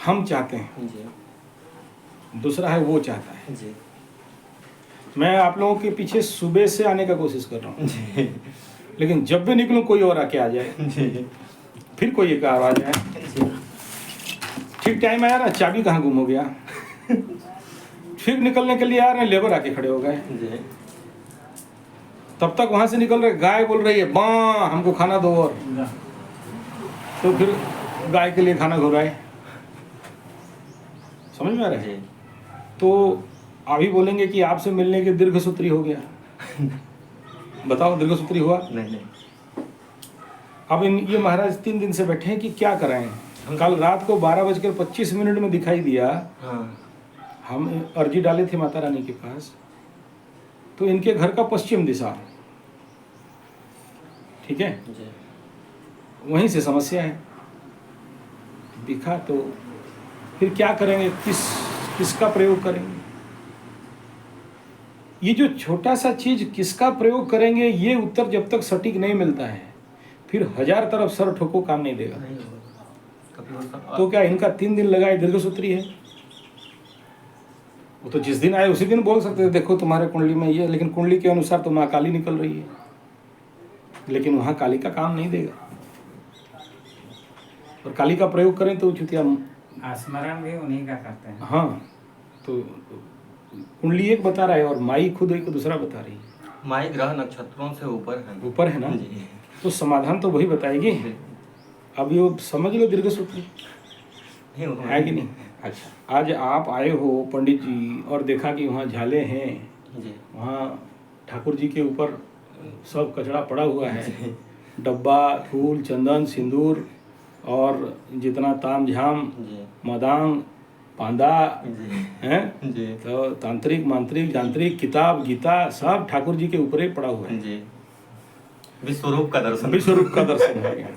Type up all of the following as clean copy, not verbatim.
हम चाहते हैं जी दूसरा है वो चाहता है। जी मैं आप लोगों के पीछे सुबह से आने का कोशिश कर रहा हूँ, जी लेकिन जब भी निकलूँ कोई और आके आ जाए, जी फिर कोई एक आवाज आए। ठीक टाइम आया ना, चाबी कहाँ गुम हो गया। फिर निकलने के लिए आ रहे हैं, लेबर आके खड़े हो गए। जी तब तक वहां से निकल रहे, गाय बोल रही है बाँ हमको खाना दो, और तो फिर गाय के लिए खाना घुराए। समझ में आ रहा है? जी तो अभी बोलेंगे कि आपसे मिलने के दीर्घसूत्री हो गया। बताओ दीर्घसूत्री हुआ? नहीं अब ये महाराज 3 दिन से बैठे हैं कि क्या कराएं। कल रात को 12:25 में दिखाई दिया। हाँ हम अर्जी डाले थे माता रानी के पास, तो इनके घर का पश्चिम दिशा, ठीक है, जी वहीं से समस्या है। दिखा तो फिर क्या करेंगे, किसका प्रयोग करेंगे? ये जो छोटा सा चीज किसका प्रयोग करेंगे, ये उत्तर जब तक सटीक नहीं मिलता है, फिर 1000 तरफ सर ठोको काम नहीं देगा। नहीं होगा कभी हो सकता। तो क्या इनका 3 दिन लगाए दीर्घसूत्री है? वो तो जिस दिन आए उसी दिन बोल सकते थे देखो तुम्हारे कुंडली में ये, लेकिन कुंडली के अनुसार तो माँ काली निकल रही है, लेकिन वहां काली का काम नहीं देगा। और काली का प्रयोग करें तो चुतिया स्मरण भी उन्हीं का करते हैं। हाँ, तो कुंडली एक बता रहा है और माई खुद एक दूसरा बता रही है। माई ग्रह नक्षत्रों से ऊपर है ना? ऊपर है ना, जी तो समाधान तो वही बताएगी। अब ये समझ लो दीर्घसूत्री नहीं होगा है कि नहीं। अच्छा, आज आप आए हो पंडित जी और देखा कि वहाँ झाले हैं, जी वहाँ ठाकुर जी के ऊपर सब कचरा पड़ा हुआ है, डब्बा, फूल, चंदन, सिंदूर और जितना ताम झाम, जी मदांग, पांदा जी हैं, जी तो तांत्रिक, मांत्रिक, यांत्रिक, किताब, गीता सब ठाकुर जी के ऊपर ही पड़ा हुआ है। जी विश्वरूप का दर्शन। विश्वरूप का दर्शन हो गया।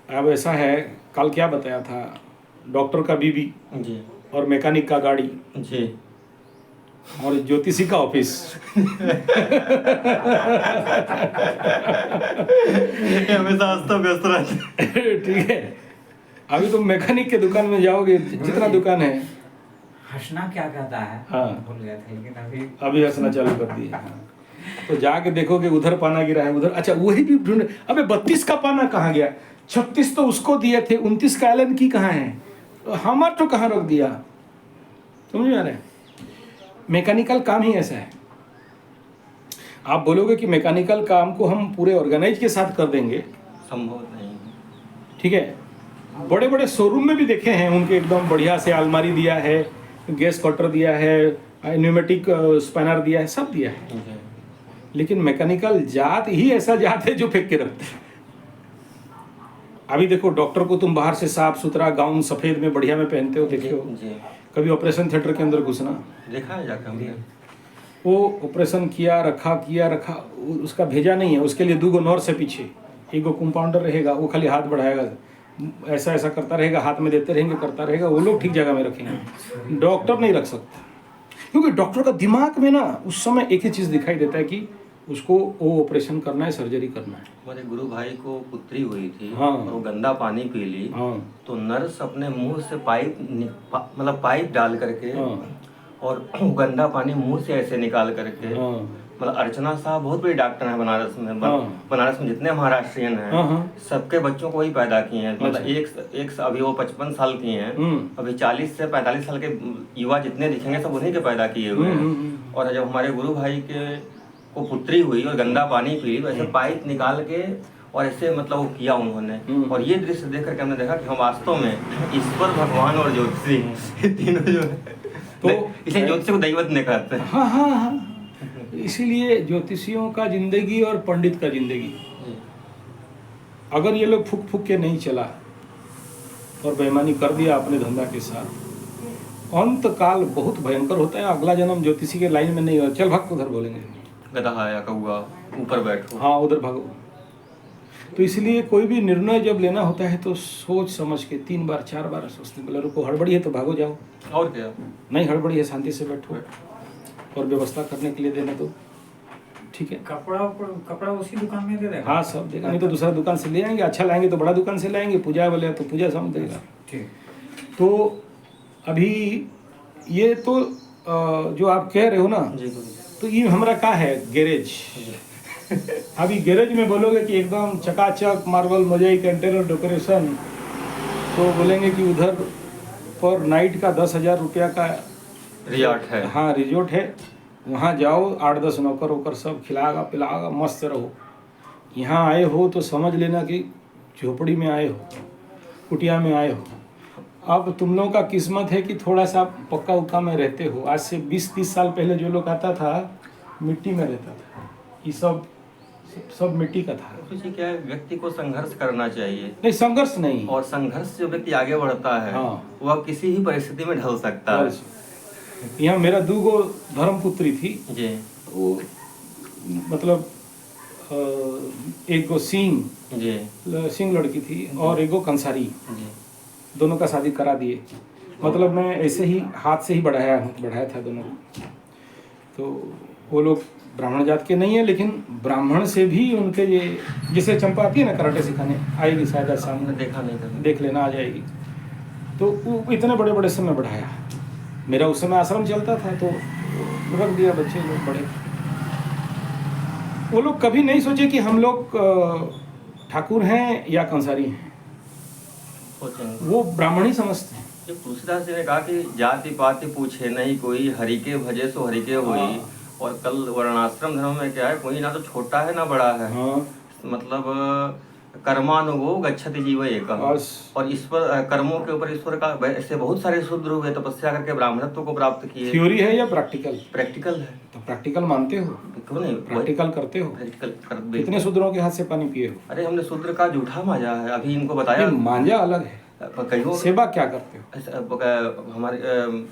अब ऐसा है, कल क्या बताया था, डॉक्टर का बीवी जी और मैकेनिक का गाड़ी जी और ज्योतिषी का ऑफिस। हमेशा अस्त व्यस्त रहते। ठीक है, अभी तुम मैकेनिक के दुकान में जाओगे, जितना दुकान है, हंसना क्या कहता है हाँ। भूल गए थे, लेकिन अभी हंसना चालू कर दिए। हाँ। तो जाके देखोगे उधर पाना गिरा है, उधर, अच्छा वही भी ढूंढे, अबे 32 का पाना कहाँ गया, 36 तो उसको दिए थे, 29 का एलन की कहाँ है, हमार तो कहाँ रख दिया। समझ में आ रहा है? मैकेनिकल काम ही ऐसा है। आप बोलोगे कि मैकेनिकल काम को हम पूरे ऑर्गेनाइज के साथ कर देंगे, संभव नहीं। ठीक है। बड़े बड़े शोरूम में भी देखे हैं उनके, एकदम बढ़िया से अलमारी दिया है, गैस कटर दिया है, न्यूमेटिक स्पैनर दिया है, सब दिया है, जी लेकिन मैकेनिकल जात ही ऐसा जात है जो फेंक के रखते हैं। अभी देखो डॉक्टर को तुम बाहर से साफ सुथरा गाउन सफेद में बढ़िया में पहनते हो, देखे हो जी कभी ऑपरेशन थिएटर के अंदर घुसना? देखा है जाकर हमने। वो ऑपरेशन किया रखा, उसका भेजा नहीं है, उसके लिए 2 नर्स है पीछे, एक कंपाउंडर रहेगा, वो खाली हाथ बढ़ाएगा, ऐसा ऐसा करता रहेगा, हाथ में देते रहेंगे, करता रहेगा, वो लोग ठीक जगह में रखेंगे। डॉक्टर नहीं रख सकता, क्योंकि डॉक्टर का दिमाग में ना उस समय एक ही चीज़ दिखाई देता है कि उसको वो ऑपरेशन करना है, सर्जरी करना है। हमारे गुरु भाई को पुत्री हुई थी, हाँ। और वो गंदा पानी पी ली, हाँ तो नर्स अपने मुंह से मतलब पाइप डाल करके, हाँ और गंदा पानी मुंह से ऐसे निकाल करके, हाँ मतलब अर्चना साहब बहुत बड़ी डॉक्टर हैं बनारस में। हाँ। बनारस में जितने महाराष्ट्रियन हैं, हाँ, हाँ। सबके बच्चों को वही पैदा किए हैं। मतलब अच्छा। एक अभी वो 55 साल की हैं, अभी 40 से 45 साल के युवा जितने दिखेंगे सब उन्हीं के पैदा किए हुए हैं। और जब हमारे गुरु भाई के को पुत्री हुई और गंदा पानी पी, तो ऐसे पाइप निकाल के और ऐसे मतलब वो किया उन्होंने। और ये दृश्य देख करके हमने देखा कि हम वास्तव में ईश्वर, भगवान और ज्योतिषी, ये तीनों जो है, तो इसलिए ज्योतिषी को दैवत नहीं कहते। हाँ हाँ हाँ, इसीलिए ज्योतिषियों का जिंदगी और पंडित का जिंदगी, अगर ये लोग फूक फूक के नहीं चला और बेईमानी कर दिया अपने धंधा के साथ, अंत काल बहुत भयंकर होता है। अगला जन्म ज्योतिषी के लाइन में नहीं हो, चल भाग, उधर बोलेंगे गधा या कौआ ऊपर बैठो, हाँ उधर भागो। तो इसलिए कोई भी निर्णय जब लेना होता है तो सोच समझ के 3 बार 4 बार सोचते, बोले रुको, हड़बड़ी है तो भागो जाओ, और क्या, नहीं हड़बड़ी है शांति से बैठो और व्यवस्था करने के लिए देना तो ठीक है। कपड़ा उसी दुकान में दे देगा। हाँ सब देगा, नहीं तो दूसरा दुकान से ले आएंगे, अच्छा लाएंगे तो बड़ा दुकान से लाएंगे, पूजा वाले तो पूजा समझ देगा। ठीक। तो अभी ये तो जो आप कह रहे हो ना, जी गुरु तो ये हमारा का है गैरेज। अभी गैरेज में बोलोगे कि एकदम चकाचक मार्बल मोजाइक इंटीरियर डेकोरेशन, तो बोलेंगे कि उधर पर नाइट का 10,000 रुपया का रिजॉर्ट है। हाँ रिजॉर्ट है, वहाँ जाओ 8-10 नौकर वोकर सब खिलागा पिलागा मस्त रहो। यहाँ आए हो तो समझ लेना कि झोपड़ी में आए हो, कुटिया में आए हो। अब तुम लोगों का किस्मत है कि थोड़ा सा पक्का उक्का में रहते हो। आज से 20-30 साल पहले जो लोग आता था मिट्टी में रहता था, ये सब मिट्टी का था। तो क्या है, व्यक्ति को संघर्ष करना चाहिए। नहीं संघर्ष नहीं, और संघर्ष से जो व्यक्ति आगे बढ़ता है हाँ। वह किसी ही परिस्थिति में ढल सकता है। यहाँ मेरा 2 धर्मपुत्री थी, जी वो मतलब एक गो सिंह लड़की थी और एक गो कंसारी, जी दोनों का शादी करा दिए। मतलब मैं ऐसे ही हाथ से ही बढ़ाया था दोनों को। तो वो लोग ब्राह्मण जात के नहीं है, लेकिन ब्राह्मण से भी उनके ये जैसे चंपा आती है ना कराटे सिखाने, आएगी शायद आज सामने, देखा नहीं था, देख लेना आ जाएगी। तो वो इतने बड़े बड़े से मैं बढ़ाया। मेरा उस समय आश्रम चलता था तो रख दिया, बच्चे लोग बड़े। वो लोग कभी नहीं सोचे कि हम लोग ठाकुर हैं या कंसारी हैं, वो ब्राह्मण ही समझते हैं। जो तुलसीदास जी ने कहा कि जाति पाति पूछे नहीं कोई, हरि के भजे सो हरि के होई। और कल वर्णाश्रम धर्म में क्या है, कोई ना तो छोटा है ना बड़ा है। मतलब कर्मानुगो गच्छति जीव एक। और ईश्वर कर्मों के ऊपर ईश्वर का, ऐसे बहुत सारे शूद्र हुए तपस्या करके ब्राह्मणत्व को प्राप्त किए। थ्योरी है या प्रैक्टिकल? प्रैक्टिकल है। तो प्रैक्टिकल मानते हो? क्यों नहीं, प्रैक्टिकल करते हो? प्रैक्टिकल कितने शूद्रों के हाथ से पानी पिए हो? अरे हमने शूद्र का जूठा मांजा है, अभी इनको बताया। मांजा अलग है, कहीं सेवा क्या करते हो? हमारे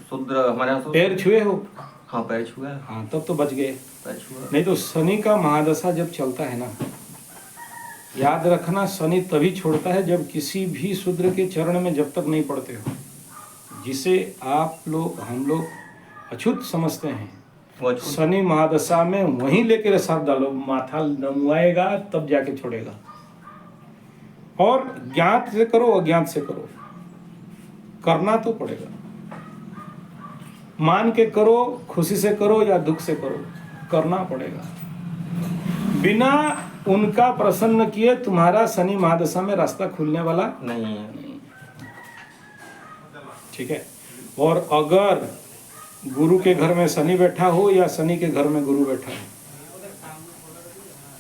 शूद्र हमारे यहाँ पैर छुए हो? हाँ पैर छुआ। हाँ तब तो बच गए। पैर छुआ। नहीं तो शनि का महादशा जब चलता है ना, याद रखना शनि तभी छोड़ता है जब किसी भी शूद्र के चरण में जब तक नहीं पड़ते हो, जिसे आप लोग हम लोग अछूत समझते हैं। शनि महादशा में वहीं लेकर सर डालो, माथा नमुआएगा तब जाके छोड़ेगा। और ज्ञात से करो अज्ञात से करो, करना तो पड़ेगा। मान के करो, खुशी से करो या दुख से करो, करना पड़ेगा। बिना उनका प्रसन्न किए तुम्हारा शनि महादशा में रास्ता खुलने वाला नहीं है। ठीक है। और अगर गुरु के घर में शनि बैठा हो या शनि के घर में गुरु बैठा हो,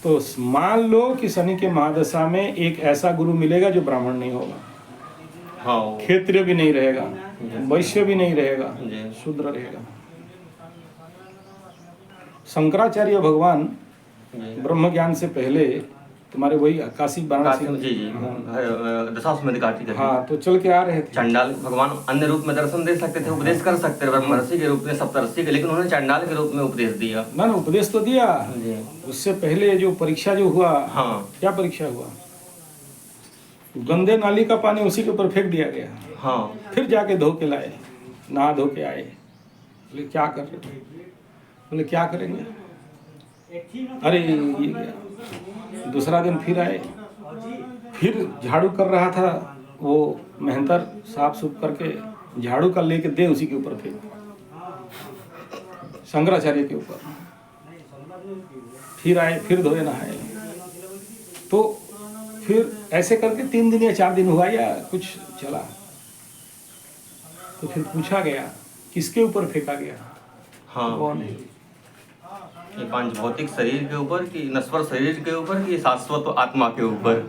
तो मान लो कि शनि के महादशा में एक ऐसा गुरु मिलेगा जो ब्राह्मण नहीं होगा, हाँ। क्षेत्रीय भी नहीं रहेगा, वैश्य भी नहीं रहेगा, शूद्र रहेगा। शंकराचार्य भगवान ब्रह्म ज्ञान से पहले तुम्हारे वही काशी वाराणसी दशाश्वमेध कार्तिक। हाँ तो चल के आ रहे थे। चंडाल भगवान अन्य रूप में दर्शन दे सकते थे, उपदेश कर सकते थे, ब्रह्मर्षि के रूप में, सप्तर्षि के, लेकिन उन्होंने चंडाल के रूप में उपदेश दिया। ना उपदेश तो दिया, उससे पहले जो परीक्षा जो हुआ, हाँ क्या परीक्षा हुआ, गंदे नाली का पानी उसी के ऊपर फेंक दिया गया। हाँ फिर जाके धो के लाए, नहा धो के आए। बोले क्या कर रहे थे? बोले क्या करेंगे, अरे ये दूसरा दिन फिर आए, फिर झाड़ू कर रहा था, वो मेहनतर साफ सुफ करके झाड़ू का लेके दे उसी के ऊपर फेंक, शंकराचार्य के ऊपर। फिर आए, फिर धोए नहाए। तो फिर ऐसे करके 3 दिन या 4 दिन हुआ या कुछ चला। तो फिर पूछा गया किसके ऊपर फेंका गया? हाँ। कौन है? ये 5 भौतिक शरीर के ऊपर कि नश्वर शरीर के ऊपर कि शाश्वत आत्मा के ऊपर?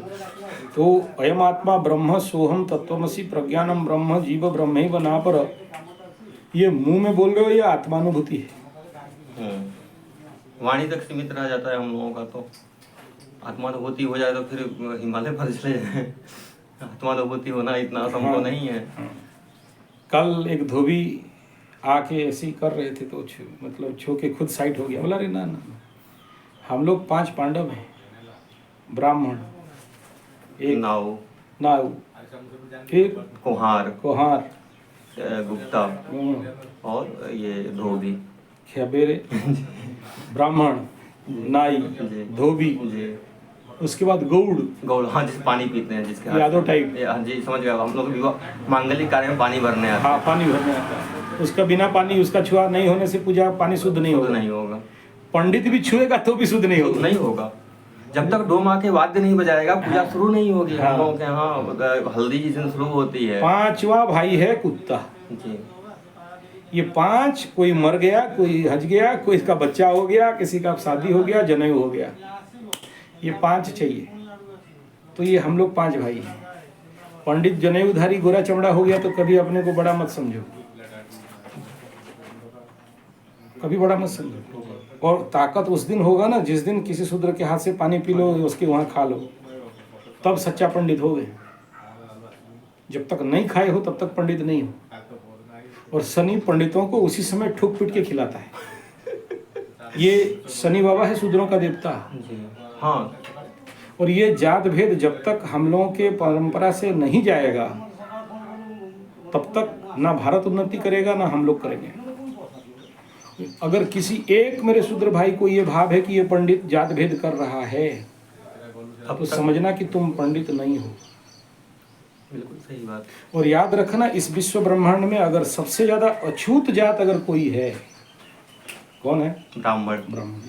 तो अयम आत्मा ब्रह्म सोहम तत्वमसि प्रज्ञानम ब्रह्म जीव ब्रह्मैव नापर, ये मुंह में बोल रहे हो या आत्मानुभूति है? वाणी तक सीमित रह जाता है हम लोगों का। तो आत्मानुभूति हो जाए तो फिर हिमालय पर चले जाए। आत्मानुभूति होना इतना संभव नहीं है। कल एक धोबी आके ऐसे ही कर रहे थे तो मतलब छो के खुद साइड हो गया। बोला रे ना, हम लोग 5 पांडव हैं, ब्राह्मण, एक नाव, फिर कुहार, गुप्ता और ये धोबी, खबेरे, ब्राह्मण, नाई, धोबी, उसके बाद गौड़, गौड़, हाँ, जिस पानी पीते हैं, जिसके हाथ यादव टाइप, हाँ जी, समझ गया। हम लोग विवाह मांगलिक कार्य में पानी भरने आते हाँ पानी भरने आता है। उसका बिना पानी, उसका छुआ नहीं होने से पूजा पानी शुद्ध नहीं हैं, होगा। नहीं होगा, पंडित भी छुएगा तो भी शुद्ध नहीं होगा। नहीं होगा। जब तक डोम आके वाद्य नहीं बजाएगा पूजा शुरू नहीं होगी। हाँ। हम लोगों के यहाँ हल्दी जिस दिन शुरू होती है। पांचवा भाई है कुत्ता। जी, ये 5, कोई मर गया, कोई हज गया, कोई का बच्चा हो गया, किसी का शादी हो गया, जनेऊ हो गया, ये 5 चाहिए। तो ये हम लोग 5 भाई हैं। पंडित जनेऊधारी गोरा चमड़ा हो गया तो कभी अपने को बड़ा मत समझो, कभी बड़ा मत समझो। और ताकत उस दिन होगा ना जिस दिन किसी शूद्र के हाथ से पानी पी लो, उसके वहां खा लो, तब सच्चा पंडित हो गए। जब तक नहीं खाए हो तब तक पंडित नहीं हो। और शनि पंडितों को उसी समय ठुक पीट के खिलाता है। ये शनि बाबा है शूद्रों का देवता। जी, हाँ। और ये जात भेद जब तक हम लोगों के परंपरा से नहीं जाएगा तब तक ना भारत उन्नति करेगा ना हम लोग करेंगे। अगर किसी एक मेरे शूद्र भाई को ये भाव है कि ये पंडित जात भेद कर रहा है तो समझना कि तुम पंडित नहीं हो। बिल्कुल सही बात। और याद रखना, इस विश्व ब्रह्मांड में अगर सबसे ज्यादा अछूत जात अगर कोई है, कौन है? ब्राह्मण। ब्राह्मण।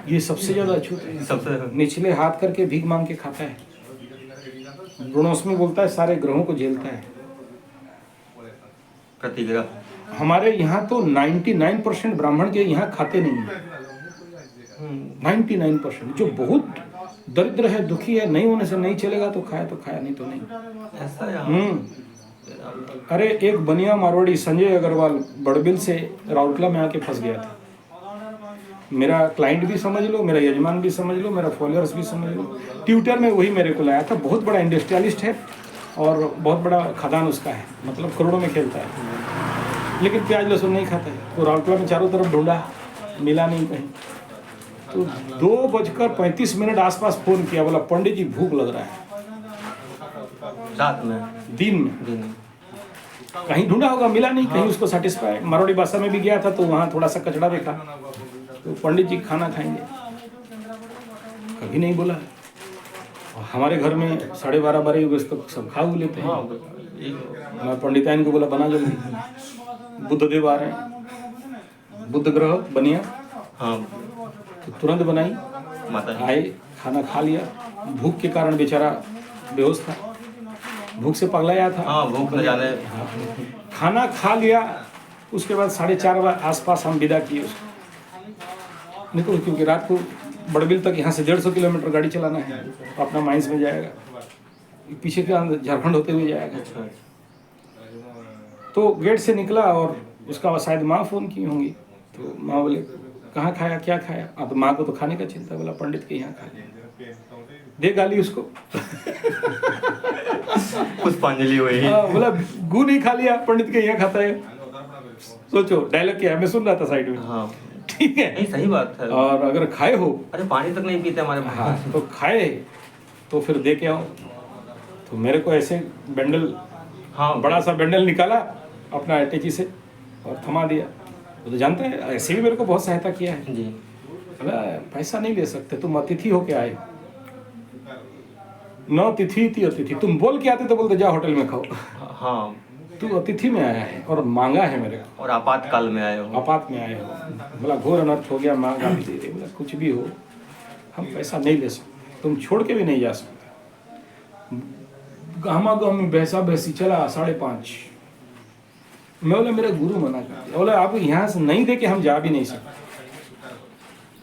ये सबसे ज्यादा अछूत है। सबसे निचले हाथ करके भीख मांग के खाता है। गुणोस्मी बोलता है सारे ग्रहों को झेलता है। प्रतिग्रह। हमारे यहाँ तो 99% ब्राह्मण के यहाँ खाते नहीं है। 99% जो बहुत दरिद्र है, दुखी है, नहीं होने से नहीं चलेगा तो खाया तो खाया, नहीं तो नहीं। ऐसा यहाँ। अरे एक बनिया मारवाड़ी संजय अग्रवाल बड़बिल से राउरकेला में आके फंस गया था। मेरा क्लाइंट भी समझ लो, मेरा यजमान भी समझ लो, मेरा फॉलोअर्स भी समझ लो। ट्विटर में वही मेरे को लाया था। बहुत बड़ा इंडस्ट्रियलिस्ट है और बहुत बड़ा खदान उसका है, मतलब करोड़ों में खेलता है, लेकिन प्याज लहसुन नहीं खाता है। तो राउरकेला में चारों तरफ ढूंढा, मिला नहीं कहीं। तो 2:35 आसपास फोन किया, बोला पंडित जी भूख लग रहा है। रात में? दिन में कहीं ढूंढा होगा, मिला नहीं कहीं उसको सेटिस्फाई। मारवाड़ी भाषा में भी गया था तो वहाँ थोड़ा सा कचड़ा देखा, तो पंडित जी खाना खाएंगे, कभी नहीं बोला। और हमारे घर में 12:30 बजे तक सब खा लेते हैं। मैं पंडिताइन को बोला बना जल्दी, बुद्धदेव आ रहे हैं, बुद्ध ग्रह बनिया। हाँ, तो तुरंत बनाई, माता जी आए, खाना खा लिया। भूख के कारण बेचारा बेहोश था, भूख से पगलाया था। हाँ, भूख न जाने। खाना खा लिया, उसके बाद 4:30 आसपास हम विदा किए उसको। निकलो, क्योंकि रात को बड़बिल तक यहाँ से 150 किलोमीटर गाड़ी चलाना है, अपना माइंस में जाएगा, पीछे के झारखंड होते हुए जाएगा। तो गेट से निकला और उसका शायद माँ फोन की होंगी, तो माँ बोले कहाँ खाया, क्या खाया? तो माँ को तो खाने का चिंता, बोला पंडित के यहाँ खाया। दे गाली उसको। पुष्पांजलि हुई। बोला गू नहीं खा लिया, पंडित के यहाँ खाता है। सोचो डायलॉग क्या है, मैं सुन रहा था साइड में। हाँ, ठीक है, नहीं सही बात है। और अगर खाए हो, अरे पानी तक नहीं पीते हमारे भाई। हाँ, तो खाए तो फिर दे के आओ। तो मेरे को ऐसे बंडल, हाँ, बड़ा सा बंडल निकाला अपना अटैची से और थमा दिया। वो तो जानते हैं, ऐसे भी मेरे को बहुत सहायता किया है। जी। बोला पैसा नहीं ले सकते, तुम अतिथि होके आए, न तिथि थी अतिथि। तुम बोल के आते तो बोलते जा होटल में खाओ। हाँ, तू अतिथि में आया है और मांगा है मेरे को, और आपातकाल में आए हो। आपात में आए हो। बोला घोर अनर्थ हो गया, माँ गाली दे रही। बोला कुछ भी हो, हम पैसा नहीं ले सकते, तुम छोड़ के भी नहीं जा सकते। गहमा गहमी भैंसा भैंसी चला 5:30। मैं बोला मेरा गुरु मना कर दिया। बोला आप यहाँ से नहीं दे के हम जा भी नहीं सकते,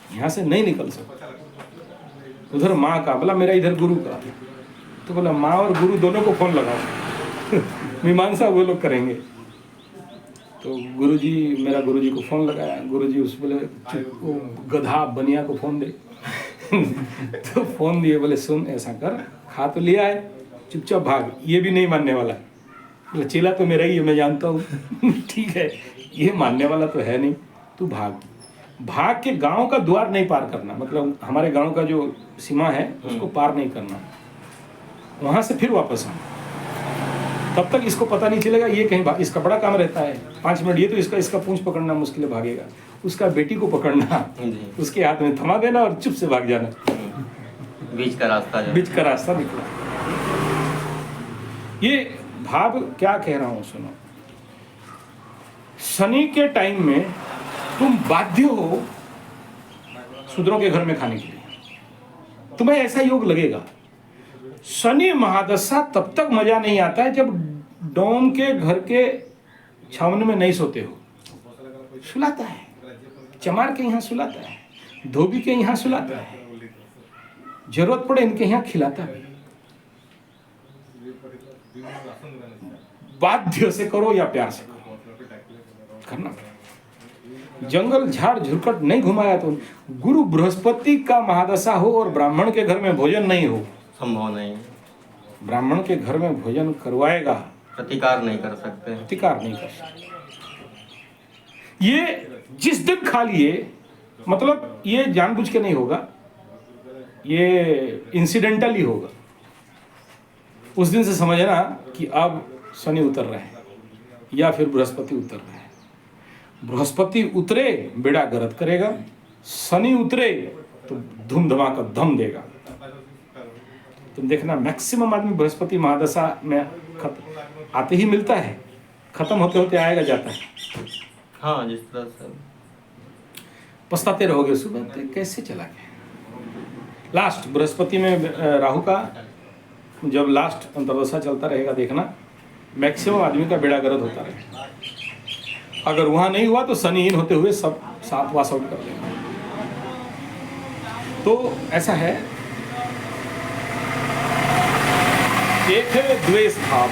यहाँ से नहीं निकल सकते। उधर माँ का, बोला मेरा इधर गुरु का। तो बोला माँ और गुरु दोनों को फोन लगाओ, मीमांसा वो लोग करेंगे। तो गुरुजी, मेरा गुरुजी को फोन लगाया। गुरुजी उस बोले वो गधा बनिया को फोन दे। तो फोन दिए, बोले सुन ऐसा कर, खा तो लिया है, चुपचाप भाग, ये भी नहीं मानने वाला। बोले चेला तो मेरा ही है, मैं जानता हूँ। ठीक है, ये मानने वाला तो है नहीं, तू भाग। भाग के गांव का द्वार नहीं पार करना, मतलब हमारे गांव का जो सीमा है उसको पार नहीं करना, वहां से फिर वापस आना। तब तक इसको पता नहीं चलेगा ये कहीं इसका बड़ा काम रहता है 5 मिनट, ये तो इसका पूंछ पकड़ना मुश्किल है, भागेगा। उसका बेटी को पकड़ना, जी। उसके हाथ में थमा देना और चुप से भाग जाना, बीच का रास्ता जो बीच का रास्ता निकला। ये भाव क्या कह रहा हूं सुनो, शनि के टाइम में तुम बाध्य हो शूद्रों के घर में खाने के लिए, तुम्हें ऐसा योग लगेगा। शनि महादशा तब तक मजा नहीं आता है जब डोम के घर के छावनी में नहीं सोते हो, सुलाता है, चमार के यहाँ सुलाता है, धोबी के यहाँ सुलाता है, जरूरत पड़े इनके यहाँ खिलाता है। बाध्य से करो या प्यार से करो, करना पड़ेगा। जंगल झाड़ झुरकट नहीं घुमाया तो गुरु बृहस्पति का महादशा हो और ब्राह्मण के घर में भोजन नहीं हो, संभव नहीं है। ब्राह्मण के घर में भोजन करवाएगा, प्रतिकार नहीं कर सकते। प्रतिकार नहीं कर सकते। ये जिस दिन खा लिए, मतलब ये जानबूझ के नहीं होगा, ये इंसिडेंटल ही होगा। उस दिन से समझना कि अब शनि उतर रहे हैं या फिर बृहस्पति उतर रहे हैं। बृहस्पति उतरे बेड़ा गर्द करेगा, शनि उतरे तो धूम धमाका दम देगा। तुम देखना मैक्सिमम आदमी बृहस्पति महादशा में आते ही मिलता है, खत्म होते होते आएगा जाता है। हाँ, जिस तरह से पछताते रहोगे सुबह तो कैसे चला गया। लास्ट बृहस्पति में राहु का जब लास्ट अंतर्दशा चलता रहेगा, देखना मैक्सिमम आदमी का बेड़ा गर्द होता रहेगा। अगर वहां नहीं हुआ तो शनिहीन होते हुए सब साथ वास आउट कर देगा। तो ऐसा है। एक है द्वेष भाव।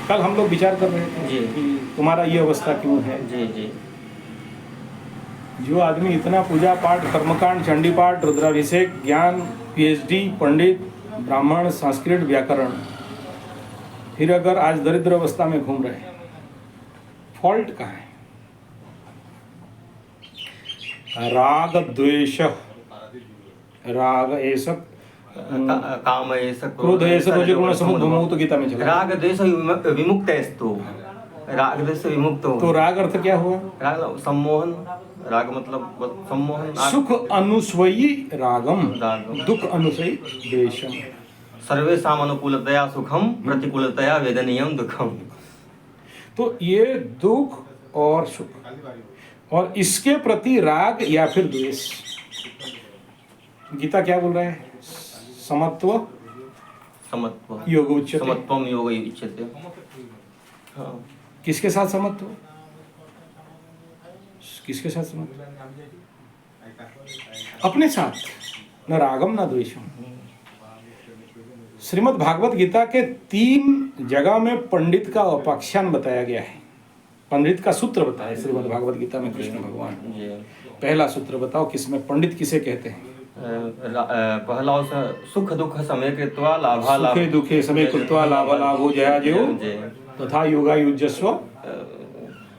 कल हम लोग विचार कर रहे थे जी। कि तुम्हारा ये अवस्था क्यों है। जी जी। जो आदमी इतना पूजा पाठ, कर्मकांड, चंडी पाठ, रुद्राभिषेक, ज्ञान, पीएचडी, पंडित, ब्राह्मण, संस्कृत, व्याकरण, फिर अगर आज दरिद्र अवस्था में घूम रहे हैं, फॉल्ट कहाँ है? राग द्वेष, राग ऐसा, काम ऐसा, क्रोध ऐसा, रजोगुण समुद्भव, तो गीता में चला। राग द्वेष विमुक्त है तो राग द्वेष से विमुक्त हो। तो राग अर्थ क्या हुआ? राग सम्मोहन, राग मतलब सम्मोहन। सुख अनुस्वयी रागम, रागम। दुख अनुसयी द्वेषम। सर्वेषां अनुकूलतया सुखम, प्रतिकूलतया वेदनीयम दुखम। तो ये दुख और सुख और इसके प्रति राग या फिर द्वेष। गीता क्या बोल रहा है? समत्व समत्व योग उच्यते। समत्वम योग उच्यते। हाँ। किसके साथ समत्व? किसके साथ समत्व? अपने साथ। न रागम न द्वेषम। श्रीमद् भागवत गीता के 3 जगह में पंडित का उपाख्यान बताया गया है। पंडित का सूत्र बताया श्रीमद् भागवत गीता में कृष्ण भगवान। पहला सूत्र बताओ, किसमें पंडित किसे कहते हैं? पहला सुख दुख समय कृत्वा लाभा लाभ, सुखे दुखे समय कृत्वा लाभा लाभो जया जयो तथा योगा युजस्व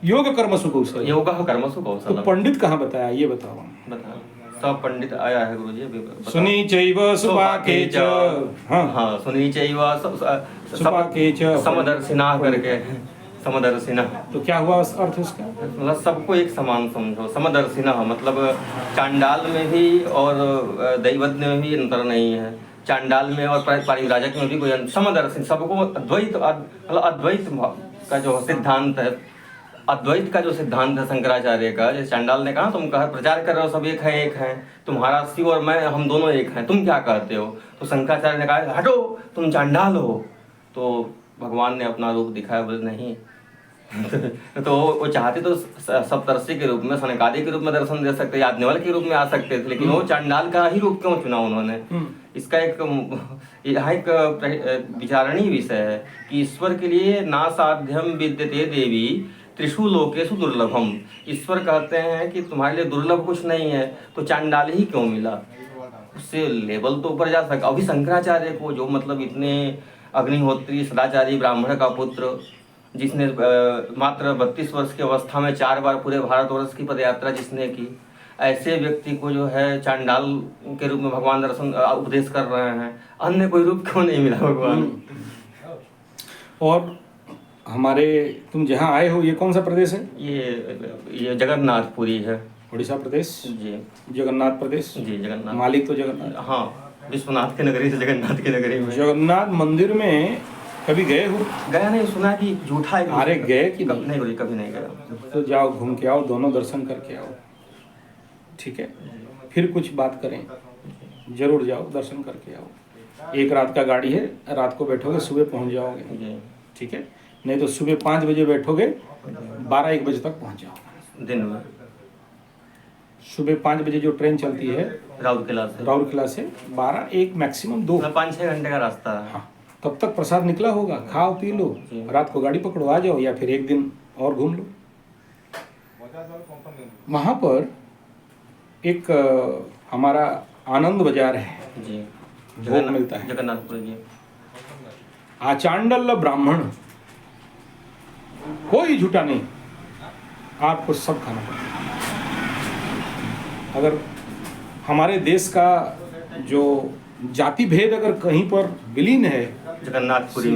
योग कर्मसु कौशल। योग कर्मसु तो कौशल। पंडित कहाँ बताया ये बताओ। बताओ। सब पंडित आया है गुरुजी। सुनी चैव सुपाके च। हाँ, सुनी चैव सुपाके च समदर्शिना करके, समदर्शिना। तो क्या हुआ अर्थ उसका? मतलब सबको एक समान समझो। समदर्शिना मतलब चांडाल में भी और दैवज्ञ में भी अंतर नहीं है। चांडाल में और परिव्राजक में भी कोई समदर्शी, सबको अद्वैत, मतलब अद्वैत का जो सिद्धांत है, अद्वैत का जो सिद्धांत है शंकराचार्य का, जैसे चांडाल ने कहा तुम कहा प्रचार कर रहे हो सब एक है, एक है, तुम्हारा शिव और मैं हम दोनों एक हैं, तुम क्या कहते हो? तो शंकराचार्य ने कहा हटो तुम चांडाल हो। तो भगवान ने अपना रूप दिखाया, बोले नहीं। तो वो चाहते तो सप्तर्षि के रूप में, सनकादि के रूप में दर्शन दे सकते, याज्ञवल्क्य के रूप में आ सकते थे, लेकिन वो चांडाल का ही रूप क्यों चुना उन्होंने? इसका यहाँ एक विचारणीय विषय है कि ईश्वर के लिए ना साध्यम विद्यते देवी त्रिषु लोकेषु दुर्लभम। ईश्वर कहते हैं कि तुम्हारे लिए दुर्लभ कुछ नहीं है, तो चांडाल ही क्यों मिला? उससे लेवल तो ऊपर जा सका। अभी शंकराचार्य को, जो मतलब इतने अग्निहोत्री सदाचारी ब्राह्मण का पुत्र, जिसने मात्र 32 वर्ष की अवस्था में 4 बार पूरे भारतवर्ष की पदयात्रा जिसने की, ऐसे व्यक्ति को जो है चांडाल के रूप में भगवान दर्शन उपदेश कर रहे हैं। अन्य कोई रूप क्यों नहीं मिला भगवान? और हमारे तुम जहाँ आए हो ये कौन सा प्रदेश है? ये जगन्नाथपुरी है। उड़ीसा प्रदेश, जी जगन्नाथ प्रदेश। जी जगन्नाथ। मालिक तो जगन्नाथ। हाँ, विश्वनाथ की नगरी से जगन्नाथ की नगरी में। जगन्नाथ मंदिर में कभी गए हो? गया नहीं, सुना कि झूठा है। अरे गए कि नहीं? नहीं, कभी नहीं गया। तो जाओ घूम के आओ, दोनों दर्शन करके आओ, ठीक है? फिर कुछ बात करें, जरूर जाओ दर्शन करके आओ। एक रात का गाड़ी है, रात को बैठोगे सुबह पहुंच जाओगे, जी ठीक है? नहीं तो सुबह 5 बजे बैठोगे 12-1 बजे तक पहुंच जाओगे। दिन में सुबह 5 बजे जो ट्रेन चलती है राउरकेला से 12-1 मैक्सिमम 2, 5-6 घंटे का रास्ता है। हाँ, तब तक प्रसाद निकला होगा, खाओ पी लो, रात को गाड़ी पकड़ो आ जाओ, या फिर एक दिन और घूम लो। वहाँ पर एक हमारा आनंद बाजार है जी, भोग मिलता है, जगन्नाथपुरी जी। आचांडल ब्राह्मण, कोई झूठा नहीं, आपको सब खाना पड़ेगा। अगर हमारे देश का जो जाति भेद अगर कहीं पर विलीन है, जगन्नाथपुरी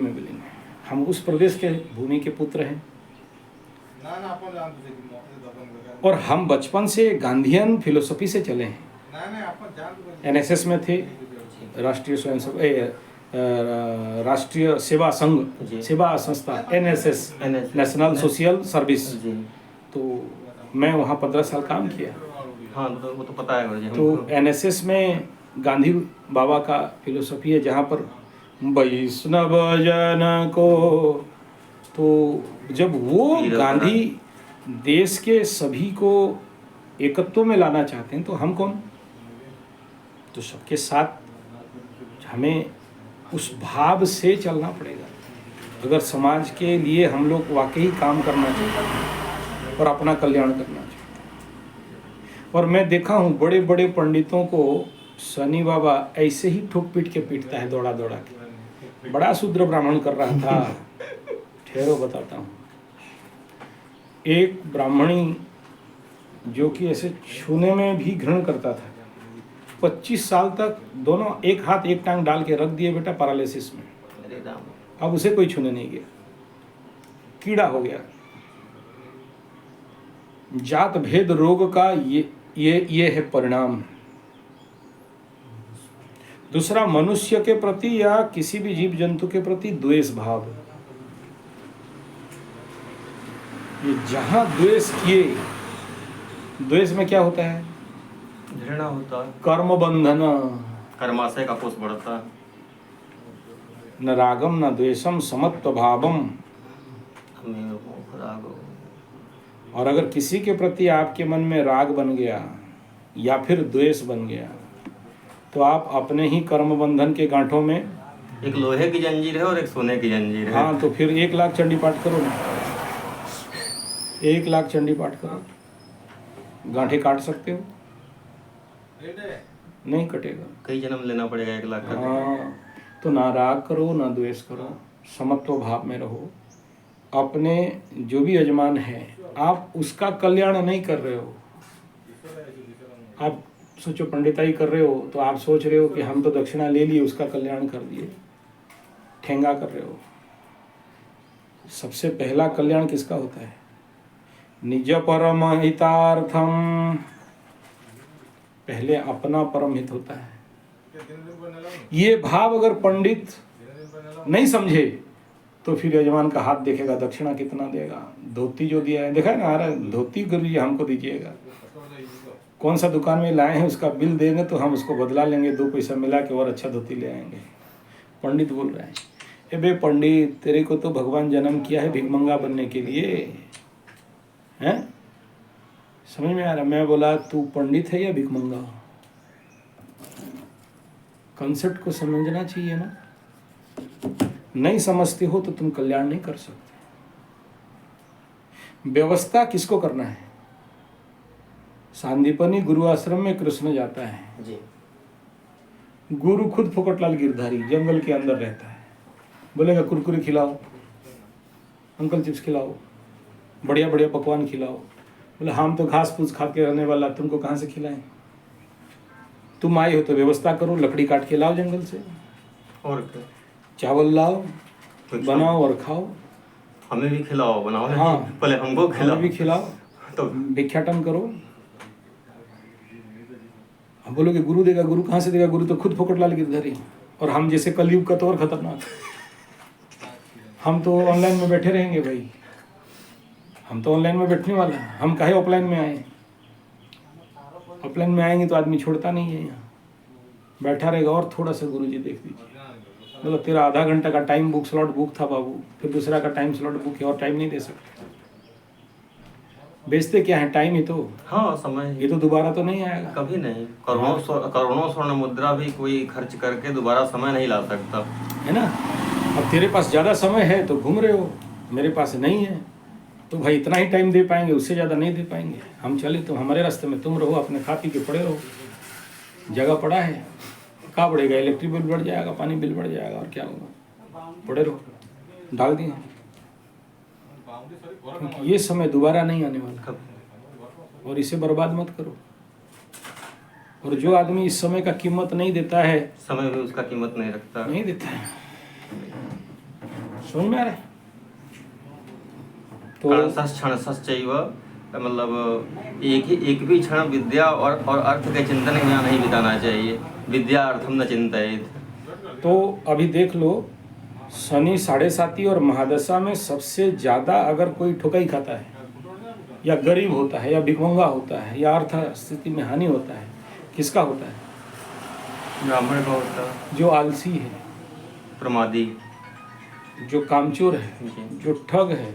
में विलीन है। हम उस प्रदेश के भूमि के पुत्र हैं और हम बचपन से गांधीयन फिलोसफी से चले हैं। एनएसएस में थे, राष्ट्रीय सेवा संघ, सेवा संस्था, एनएसएस, नेशनल सोशल सर्विस। तो मैं वहाँ 15 साल काम किया। हाँ, तो वो तो पता है मुझे। तो एनएसएस में गांधी बाबा का फिलोसफी है, जहाँ पर वैष्णव जन को, तो जब वो गांधी देश के सभी को एकत्व में लाना चाहते हैं तो हम कौन? तो सबके साथ हमें उस भाव से चलना पड़ेगा। अगर समाज के लिए हम लोग वाकई काम करना चाहिए और अपना कल्याण करना चाहिए। और मैं देखा हूँ बड़े बड़े पंडितों को शनि बाबा ऐसे ही ठोक पीट के पीटता है, दौड़ा दौड़ा के। बड़ा शूद्र ब्राह्मण कर रहा था, ठहरो बताता हूँ। एक ब्राह्मणी जो कि ऐसे छूने में भी घृण करता था, 25 साल तक दोनों एक हाथ एक टांग डाल के रख दिए बेटा पैरालिसिस में। अब उसे कोई छूने नहीं गया, कीड़ा हो गया। जात भेद रोग का ये है परिणाम। दूसरा, मनुष्य के प्रति या किसी भी जीव जंतु के प्रति द्वेष भाव। ये जहां द्वेष किए, द्वेष में क्या होता है? घृणा होता है, कर्म बंधन, कर्माशय का कोष बढ़ता। न रागम न द्वेषम समत्व भावम। और अगर किसी के प्रति आपके मन में राग बन गया या फिर द्वेष बन गया तो आप अपने ही कर्म बंधन के गांठों में, एक लोहे की जंजीर है और एक सोने की जंजीर है। हाँ, तो फिर 1 लाख चंडी पाठ करो ना, 1 लाख चंडी पाठ करो, गांठे काट सकते हो? नहीं कटेगा, कई जन्म लेना पड़ेगा 1 लाख का। हाँ, तो ना राग करो ना द्वेष करो, समत्व भाव में रहो। अपने जो भी यजमान है आप उसका कल्याण नहीं कर रहे हो। आप सोचो पंडिताई कर रहे हो तो आप सोच रहे हो कि हम तो दक्षिणा ले लिए, उसका कल्याण कर दिए, ठेंगा कर रहे हो। सबसे पहला कल्याण किसका होता है? निज परम हितार्थम, पहले अपना परम हित होता है। ये भाव अगर पंडित नहीं समझे तो फिर यजमान का हाथ देखेगा, दक्षिणा कितना देगा। धोती जो दिया है, देखा है ना, अरे धोती गुरु जी हमको दीजिएगा, कौन सा दुकान में लाए हैं उसका बिल देंगे तो हम उसको बदला लेंगे, 2 पैसा मिला के और अच्छा धोती ले आएंगे। पंडित बोल रहे हैं, ए बे पंडित, तेरे को तो भगवान जन्म किया है भिखमंगा बनने के लिए, हैं? समझ में आ रहा? मैं बोला तू पंडित है या भिखमंगा? कंसेप्ट को समझना चाहिए ना। नहीं समझते हो तो तुम कल्याण नहीं कर सकते। व्यवस्था किसको करना है? सांदीपनी गुरु आश्रम में कृष्ण जाता है जी। गुरु खुद फोकटलाल गिरधारी जंगल के अंदर रहता है, बोलेगा कुरकुरे खिलाओ, अंकल चिप्स खिलाओ, बढ़िया बढ़िया पकवान खिलाओ। बोले हम तो घास फूस खा के रहने वाला, तुमको कहाँ से खिलाएं? तुम आए हो तो व्यवस्था करो, लकड़ी काट के लाओ जंगल से, और क्या? चावल लाओ, बनाओ और खाओ, हमें भी खिलाओ, बनाओ नहीं, हाँ। पहले हमको हमें खिलाओ भी खिलाओ, तो भिक्षाटन करो। हम बोलोगे गुरु देगा, गुरु कहाँ से देगा, गुरु तो खुद फोकट लाल गिरधर ही। और हम जैसे कलयुग का तो और खतरनाक, हम तो ऑनलाइन में बैठे रहेंगे भाई, हम तो ऑनलाइन में बैठने वाला है, हम काहे ऑफलाइन में आए। ऑफलाइन में आएंगे तो आदमी छोड़ता नहीं है, यहाँ बैठा रहेगा और थोड़ा सा गुरु जी देख लीजिए, मतलब तेरा आधा घंटा का टाइम बुक स्लॉट बुक था बाबू, फिर दूसरा का टाइम स्लॉट बुक है और टाइम नहीं दे सकते। बेचते क्या है, टाइम ही तो, हाँ समय ये तो दोबारा तो नहीं आएगा। कभी नहीं। करोड़ों स्वर्ण मुद्रा भी कोई खर्च करके दोबारा समय नहीं ला सकता, है ना। अब तेरे पास ज़्यादा समय है तो घूम रहे हो, मेरे पास नहीं है तो भाई इतना ही टाइम दे पाएंगे, उससे ज़्यादा नहीं दे पाएंगे। हम चले तो हमारे रास्ते में तुम रहो, अपने खा पी के पड़े रहो, जगह पड़ा है, कहाँ बढ़ेगा, इलेक्ट्रिक बिल बढ़ जाएगा, पानी बिल बढ़ जाएगा, और क्या होगा, पड़े रहो, डाल दिए। क्योंकि ये समय दोबारा नहीं आने वाला, और इसे बर्बाद मत करो। और जो आदमी इस समय का कीमत नहीं देता है, समय भी उसका कीमत नहीं रखता, नहीं देता है, समझ में आ रहा है। तो क्षण सश्चैव, मतलब एक भी क्षण विद्या और अर्थ के चिंतन में यहाँ नहीं बिताना चाहिए। विद्या अर्थम न चिंतित। तो अभी देख लो, शनि 7.5 और महादशा में सबसे ज़्यादा अगर कोई ठुकाई खाता है, या गरीब होता है, या भिखमंगा होता है, या अर्थ स्थिति में हानि होता है, किसका होता है? ब्राह्मण का होता है, जो आलसी है, प्रमादी, जो कामचोर है, जो ठग है,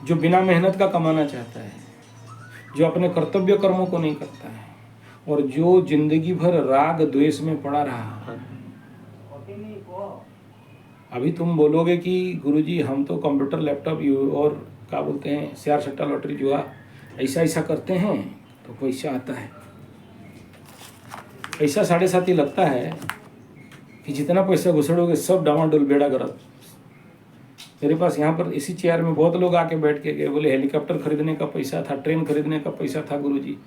जो बिना मेहनत का कमाना चाहता है, जो अपने कर्तव्य कर्मों को नहीं करता है, और जो जिंदगी भर राग द्वेष में पड़ा रहा। अभी तुम बोलोगे कि गुरुजी हम तो कंप्यूटर लैपटॉप और क्या बोलते हैं शेयर सट्टा लॉटरी जुआ ऐसा ऐसा करते हैं तो पैसा आता है। पैसा 7.5 लगता है कि जितना पैसा घुसड़ोगे सब डामाडोल बेड़ा गर्क। मेरे पास यहाँ पर इसी चेयर में बहुत लोग आके बैठ के गए, बोले हेलीकॉप्टर खरीदने का पैसा था, ट्रेन खरीदने का पैसा था गुरुजी,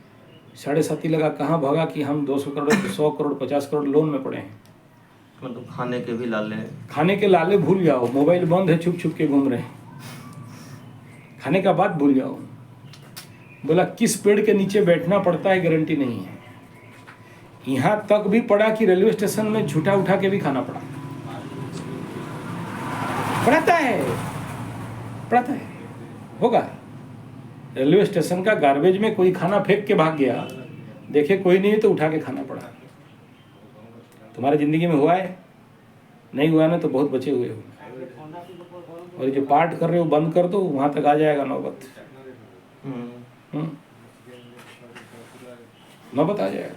7.5 लगा, कहाँ भागा कि हम 200 करोड़ 100 करोड़ 50 करोड़ लोन में पड़े हैं। मतलब खाने के भी लाले, खाने के लाले भूल जाओ, मोबाइल बंद है, छुप छुप के घूम रहे हैं, खाने का बात भूल जाओ। बोला किस पेड़ के नीचे बैठना पड़ता है गारंटी नहीं है। यहाँ तक भी पड़ा कि रेलवे स्टेशन में झूठा उठा के भी खाना पड़ा, पड़ता है होगा। रेलवे स्टेशन का गार्बेज में कोई खाना फेंक के भाग गया, देखे कोई नहीं तो उठा के खाना पड़ा। तुम्हारे जिंदगी में हुआ है? नहीं हुआ ना तो बहुत बचे हुए हो। और जो पाठ कर रहे हो बंद कर दो, वहां तक आ जाएगा नौबत। नौबत आ जाएगा।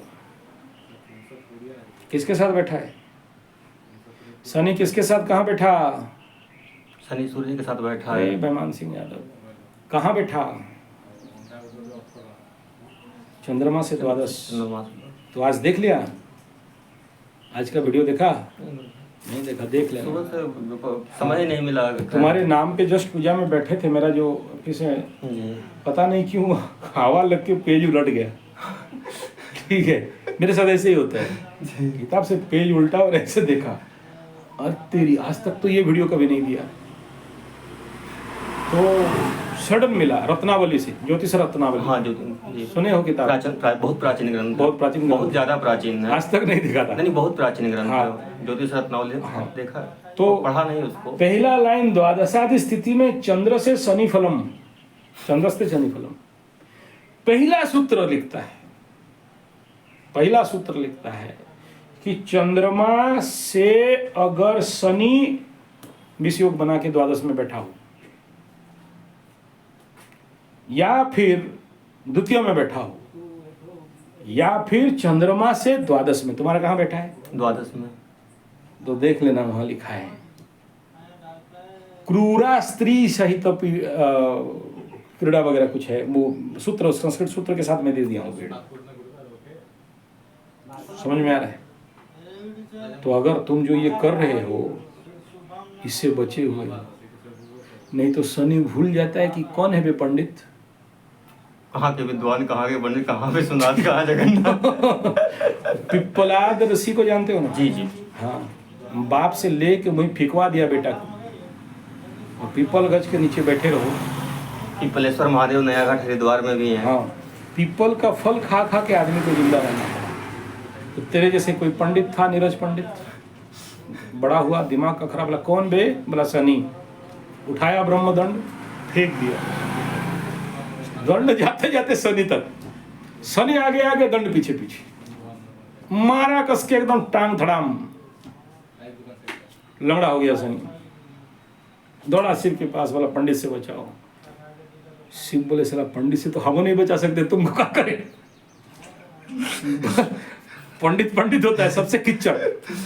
किसके साथ बैठा है शनि? किसके साथ कहाँ बैठा? शनि सूर्य के साथ बैठा है। बेमान सिंह यादव कहाँ बैठा? चंद्रमा से द्वादश। तो आज देख लिया? आज का वीडियो देखा? नहीं देखा, देख लेना। सुबह से समय ही नहीं मिला। तुम्हारे नाम पे जस्ट पूजा में बैठे थे, मेरा जो ऑफिस है, पता नहीं क्यों हवा लग के पेज उलट गया। ठीक है, मेरे साथ ऐसे ही होता है, किताब से पेज उल्टा और ऐसे देखा, और तेरी आज तक तो ये वीडियो कभी नहीं दिया। तो सडन मिला रत्नावली से, ज्योतिष रत्नावली। हाँ, ज्योतिष सुने हो किताब? बहुत प्राचीन ग्रंथ, बहुत प्राचीन, बहुत ज्यादा प्राचीन है। आज तक नहीं देखा था। नहीं, बहुत प्राचीन ग्रंथ हाँ। है ज्योतिष रत्नावली। हाँ। देखा तो पढ़ा नहीं उसको। पहला लाइन, द्वादशादि स्थिति में चंद्र से शनि फलम, चंद्र से शनि फलम। पहला सूत्र लिखता है, पहला सूत्र लिखता है कि चंद्रमा से अगर शनि विषयोग बना के द्वादश में बैठा हो, या फिर द्वितीय में बैठा हो, या फिर चंद्रमा से द्वादश में, तुम्हारा कहाँ बैठा है? द्वादश में। तो देख लेना, वहां लिखा है क्रूरा स्त्री सहित क्रीड़ा वगैरह कुछ है, वो सूत्र संस्कृत सूत्र के साथ में दे दिया हूँ। समझ में आ रहा है? तो अगर तुम जो ये कर रहे हो इससे बचे हुए हो, नहीं तो शनि भूल जाता है कि कौन है वे पंडित, कहाँ के विद्वान, कहाँ के पंडित, कहाँ पे सुनाथ, कहाँ जगन्नाथ। पिप्पलाद ऋषि को जानते हो ना? जी जी। हाँ, बाप से ले के वहीं फिकवा दिया बेटा को, और पीपल गज के नीचे बैठे रहो। पीपलेश्वर महादेव नया घाट हरिद्वार में भी है। हाँ, पीपल का फल खा खा के आदमी को जिंदा रहना पड़ा। तो तेरे जैसे कोई पंडित था, नीरज पंडित, बड़ा हुआ, दिमाग का खराब, बोला कौन बे, बोला सनी। उठाया ब्रह्मदंड, फेंक दिया, दंड जाते जाते शनि तक, शनि आगे आगे, दंड पीछे पीछे, मारा कस के एकदम टांग धड़ाम, लंगड़ा हो गया शनि। दौड़ा शिव के पास, बोला पंडित से बचाओ। शिव बोले साला पंडित से तो हम नहीं बचा सकते, तुमको क्या करें। पंडित पंडित होता है, सबसे किच्चड़।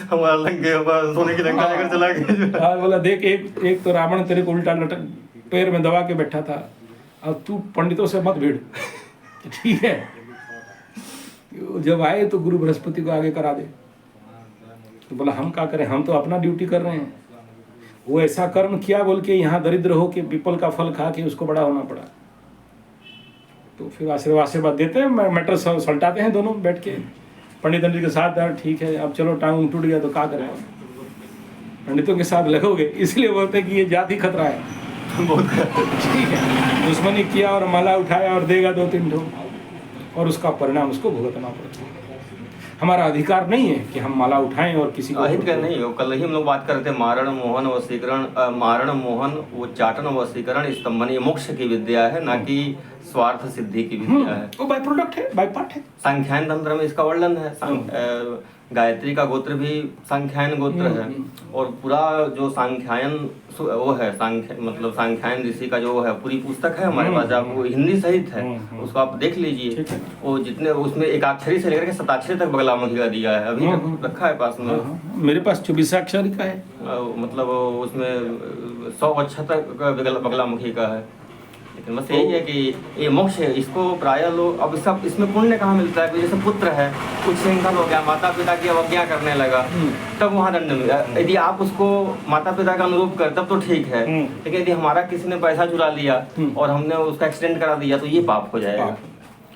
हमारा लंके सोने की लंका लेकर चला गया। बोला देख, एक तो रावण तेरे को उल्टा लटक पैर में दबा के बैठा था, अब तू पंडितों से मत भिड़, ठीक है। जब आए तो गुरु बृहस्पति को आगे करा दे। तो बोला हम क्या करें, हम तो अपना ड्यूटी कर रहे हैं। वो ऐसा कर्म किया बोल के यहाँ दरिद्र हो के पीपल का फल खा के उसको बड़ा होना पड़ा। तो फिर आशीर्वाद देते हैं, मैटर सलटाते हैं दोनों बैठ के पंडित के साथ। यार ठीक है, अब चलो टांग टूट गया तो क्या करें, पंडितों के साथ लगोगे। इसलिए बोलते हैं कि ये जाति खतरा है बहुत, ठीक है। दुश्मनी किया और माला उठाया और देगा 2-3 ठो, और उसका परिणाम उसको भुगतना पड़ता है। हमारा अधिकार नहीं है कि हम माला उठाएं और किसी को अहित का नहीं हो। कल ही हम लोग बात करते हैं मारण मोहन वशीकरण, मारण मोहन उच्चाटन वशीकरण स्तंभन, ये मोक्ष की विद्या है, ना कि स्वार्थ सिद्धि की विद्या है। वो बाय प्रोडक्ट है, बाय पार्ट है। सांख्यायन तंत्र में इसका वर्णन है। गायत्री का गोत्र भी सांख्यायन गोत्र है, और पूरा जो सांख्यायन वो है, मतलब सांख्यायन ऋषि का जो है पूरी पुस्तक है हमारे पास, आप वो हिंदी सहित है, उसको आप देख लीजिए। वो जितने उसमें एकाक्षरी से लेकर के 7 तक बगलामुखी का दिया है, अभी तक रखा है पास में। मेरे पास 24 अक्षरी का है, मतलब उसमें 100 अच्छा तक बगलामुखी का है। लेकिन बस यही है कि ये मोक्ष है, इसको प्राय लोग अब सब इसमें पुण्य कहाँ मिलता है। जैसे पुत्र है, कुछ संकल्प हो गया, माता पिता की अवज्ञा करने लगा, तब वहाँ दंड मिला। यदि आप उसको माता पिता का अनुरूप कर तब तो ठीक है, लेकिन यदि हमारा किसी ने पैसा चुरा लिया और हमने उसका एक्सीडेंट करा दिया तो ये पाप हो जाएगा।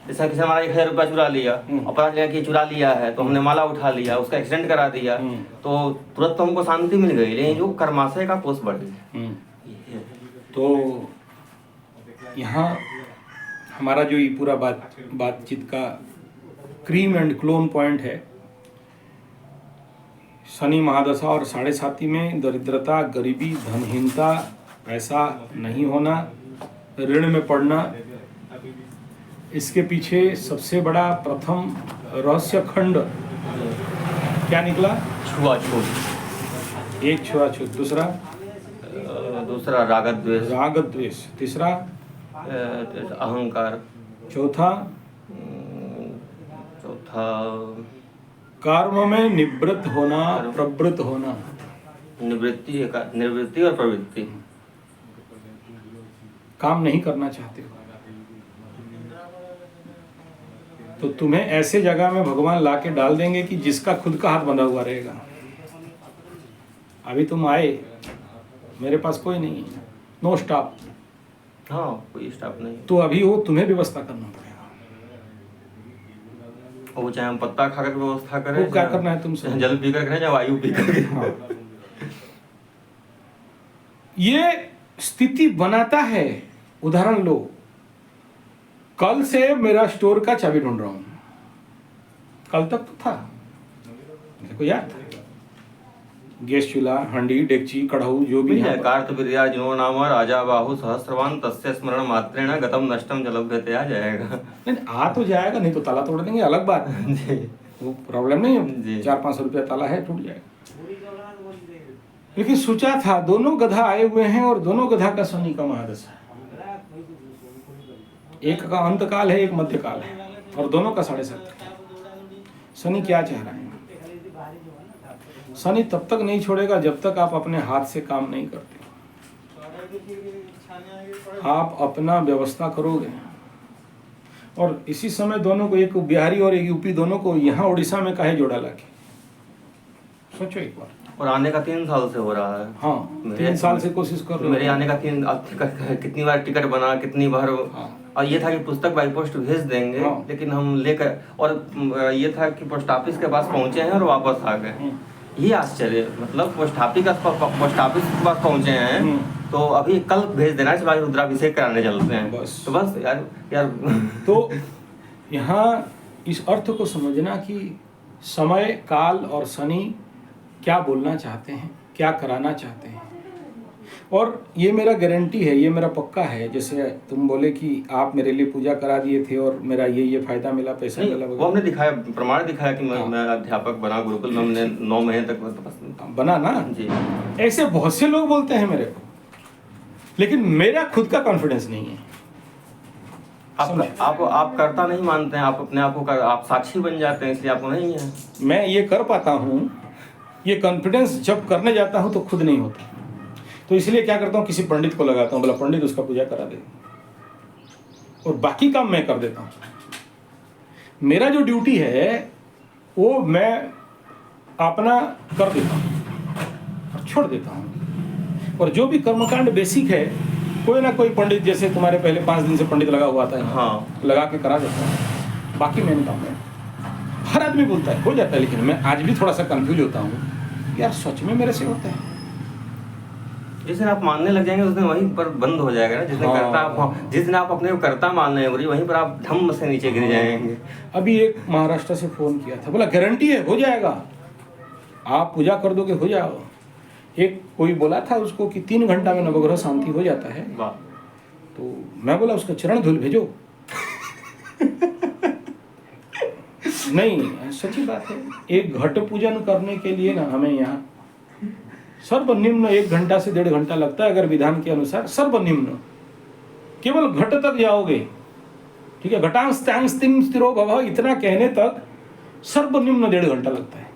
जैसा किसी ने हमारा 1000 रुपया चुरा लिया और पता चला कि चुरा लिया है, तो हमने माला उठा लिया, उसका एक्सीडेंट करा दिया, तो तुरंत तो हमको शांति मिल गई, लेकिन जो कर्माशय का कोष बढ़ गया। तो यहाँ हमारा जो ये पूरा बातचीत का क्रीम एंड क्लोन पॉइंट है, शनि महादशा और 7.5 में दरिद्रता, गरीबी, धनहीनता, पैसा नहीं होना, ऋण में पड़ना, इसके पीछे सबसे बड़ा प्रथम रहस्य खंड क्या निकला? छुआछूत। एक छुआछूत, दूसरा राग द्वेष, तीसरा अहंकार, चौथा कर्म में निवृत्त होना, प्रवृत्त होना। निवृत्ति और प्रवृत्ति, काम नहीं करना चाहते हो तो तुम्हें ऐसे जगह में भगवान लाके डाल देंगे कि जिसका खुद का हाथ बंधा हुआ रहेगा। अभी तुम आए, मेरे पास कोई नहीं है, नो स्टाफ। हाँ, कोई स्टाफ नहीं, तो अभी वो तुम्हें व्यवस्था करना पड़ेगा। वो चाहे हम पत्ता खाकर व्यवस्था करें, वो क्या करना है तुमसे, जल पीकर करें या वायु पीकर। हाँ। ये स्थिति बनाता है। उदाहरण लो, कल से मेरा स्टोर का चाबी ढूंढ रहा हूं, कल तक तो था, मेरे को याद था, गैस चूल्हा, हंडी, डेगची, कढ़ाऊ जो भी है। कार्तवीर्या जो नाम राजा बाहु सहस्रवान तस्य स्मरण मात्रेण गतम नष्टम जलभ्यते आ जाएगा। नहीं, आ तो जाएगा, नहीं तो ताला तोड़ देंगे, अलग बात है, वो प्रॉब्लम नहीं है। 400-500 रुपया ताला है, टूट जाएगा। लेकिन सोचा था दोनों गधा आए हुए हैं और दोनों गधा का शनि का महादशा है। एक का अंतकाल है, एक मध्यकाल है, और दोनों का 7.5। शनि क्या चाह रहा है? शनि तब तक नहीं छोड़ेगा जब तक आप अपने हाथ से काम नहीं करते। आप अपना व्यवस्था करोगे, और इसी समय दोनों को, एक बिहारी और एक यूपी, दोनों को यहाँ उड़ीसा में काहे जोड़ा लाके, सोचो एक बार। और आने का 3 साल से हो रहा है। हाँ, 3 साल से कोशिश कर रहे हो। मेरे आने का 3 कितनी बार टिकट बना, कितनी बार। हाँ। और ये था कि पुस्तक बाई पोस्ट भेज देंगे। हाँ। लेकिन हम लेकर, और ये था कि पोस्ट ऑफिस के पास पहुंचे हैं और वापस आ गए। ये आश्चर्य, मतलब पोस्ट ऑफिस के पास पहुंचे हैं तो अभी कल भेज देना, चलो आज रुद्राभिषेक कराने चलते हैं। बस। तो बस यार तो यहाँ इस अर्थ को समझना कि समय, काल और शनि क्या बोलना चाहते हैं, क्या कराना चाहते हैं। और ये मेरा गारंटी है, ये मेरा पक्का है। जैसे तुम बोले कि आप मेरे लिए पूजा करा दिए थे और मेरा ये फायदा मिला, पैसा मिला, वो हमने दिखाया, प्रमाण दिखाया कि मैं अध्यापक बना गुरुकुल में, हमने 9 महीने तक बना ना जी। ऐसे बहुत से लोग बोलते हैं मेरे को, लेकिन मेरा खुद का कॉन्फिडेंस नहीं है। आप करता नहीं मानते हैं, आप अपने आप को आप साक्षी बन जाते हैं, इसलिए आपको नहीं है। मैं ये कर पाता हूँ, ये कॉन्फिडेंस जब करने जाता हूँ तो खुद नहीं होता। तो इसलिए क्या करता हूँ, किसी पंडित को लगाता हूँ, बोला पंडित उसका पूजा करा दे, और बाकी काम मैं कर देता हूँ। मेरा जो ड्यूटी है वो मैं अपना कर देता हूँ और छोड़ देता हूँ। और जो भी कर्मकांड बेसिक है, कोई ना कोई पंडित, जैसे तुम्हारे पहले 5 दिन से पंडित लगा हुआ था, हाँ, लगा के करा देता हूँ। बाकी मेन काम है, हर आदमी बोलता है हो जाता है, लेकिन मैं आज भी थोड़ा सा कंफ्यूज होता हूँ, यार सच में मेरे से होता है। जिस दिन आप मानने लग जाएंगे उस दिन वहीं पर बंद हो जाएगा ना। जिस दिन आप अपने को कर्ता मान रहे हैं वहीं पर आप धम्म से नीचे गिर जाएंगे। अभी एक महाराष्ट्र से फोन किया था, बोला गारंटी है हो जाएगा, आप पूजा कर दोगे हो जाओ। एक कोई बोला था उसको कि 3 घंटा में नवग्रह शांति हो जाता है। तो मैं बोला उसका चरण धूल भेजो। नहीं, सच्ची बात है। एक घट पूजन करने के लिए ना हमें यहाँ सर्वनिम्न 1 घंटा से 1.5 घंटा लगता है, अगर विधान के अनुसार सर्वनिम्न। केवल घट तक जाओगे, ठीक है, घटांश त्यांश तिम स्थिरो भव, इतना कहने तक सर्वनिम्न 1.5 घंटा लगता है।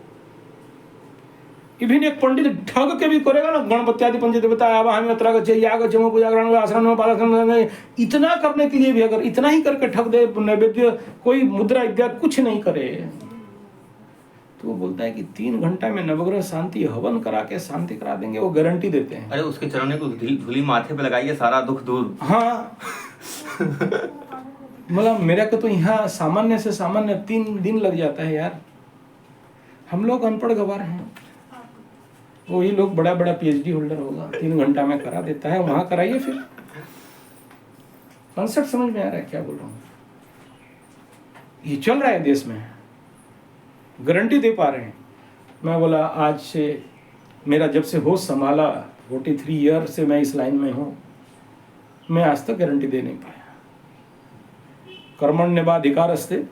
इवन एक पंडित ठग के भी करेगा ना, गणपत्यादि पंचदेवता आवाहन अत्र गच्छे याग चमो पूजा ग्रहण आश्रम में पालन, इतना करने के लिए भी अगर इतना ही करके ठग दे, नैवेद्य कोई मुद्रा इत्यादि कुछ नहीं करे, तो वो बोलता है कि 3 घंटा में नवग्रह शांति हवन करा के शांति करा देंगे, वो गारंटी देते हैं। अरे उसके चरण को धूली माथे पे लगाइए, सारा दुख दूर। हाँ। मतलब मेरा को तो यहाँ सामान्य से सामान्य 3 दिन लग जाता है यार। हम लोग अनपढ़ गवार हैं, वही लोग बड़ा बड़ा PhD होल्डर होगा, 3 घंटा में करा देता है। वहां कराइए फिर। कॉन्सेप्ट समझ में आ रहा है क्या बोल रहा हूँ? ये चल रहा है देश में, गारंटी दे पा रहे हैं। मैं बोला आज से मेरा जब से होश संभाला, 43 ईयर से मैं इस लाइन में हूँ, मैं आज तक गारंटी दे नहीं पाया। कर्मण्येवाधिकारस्ते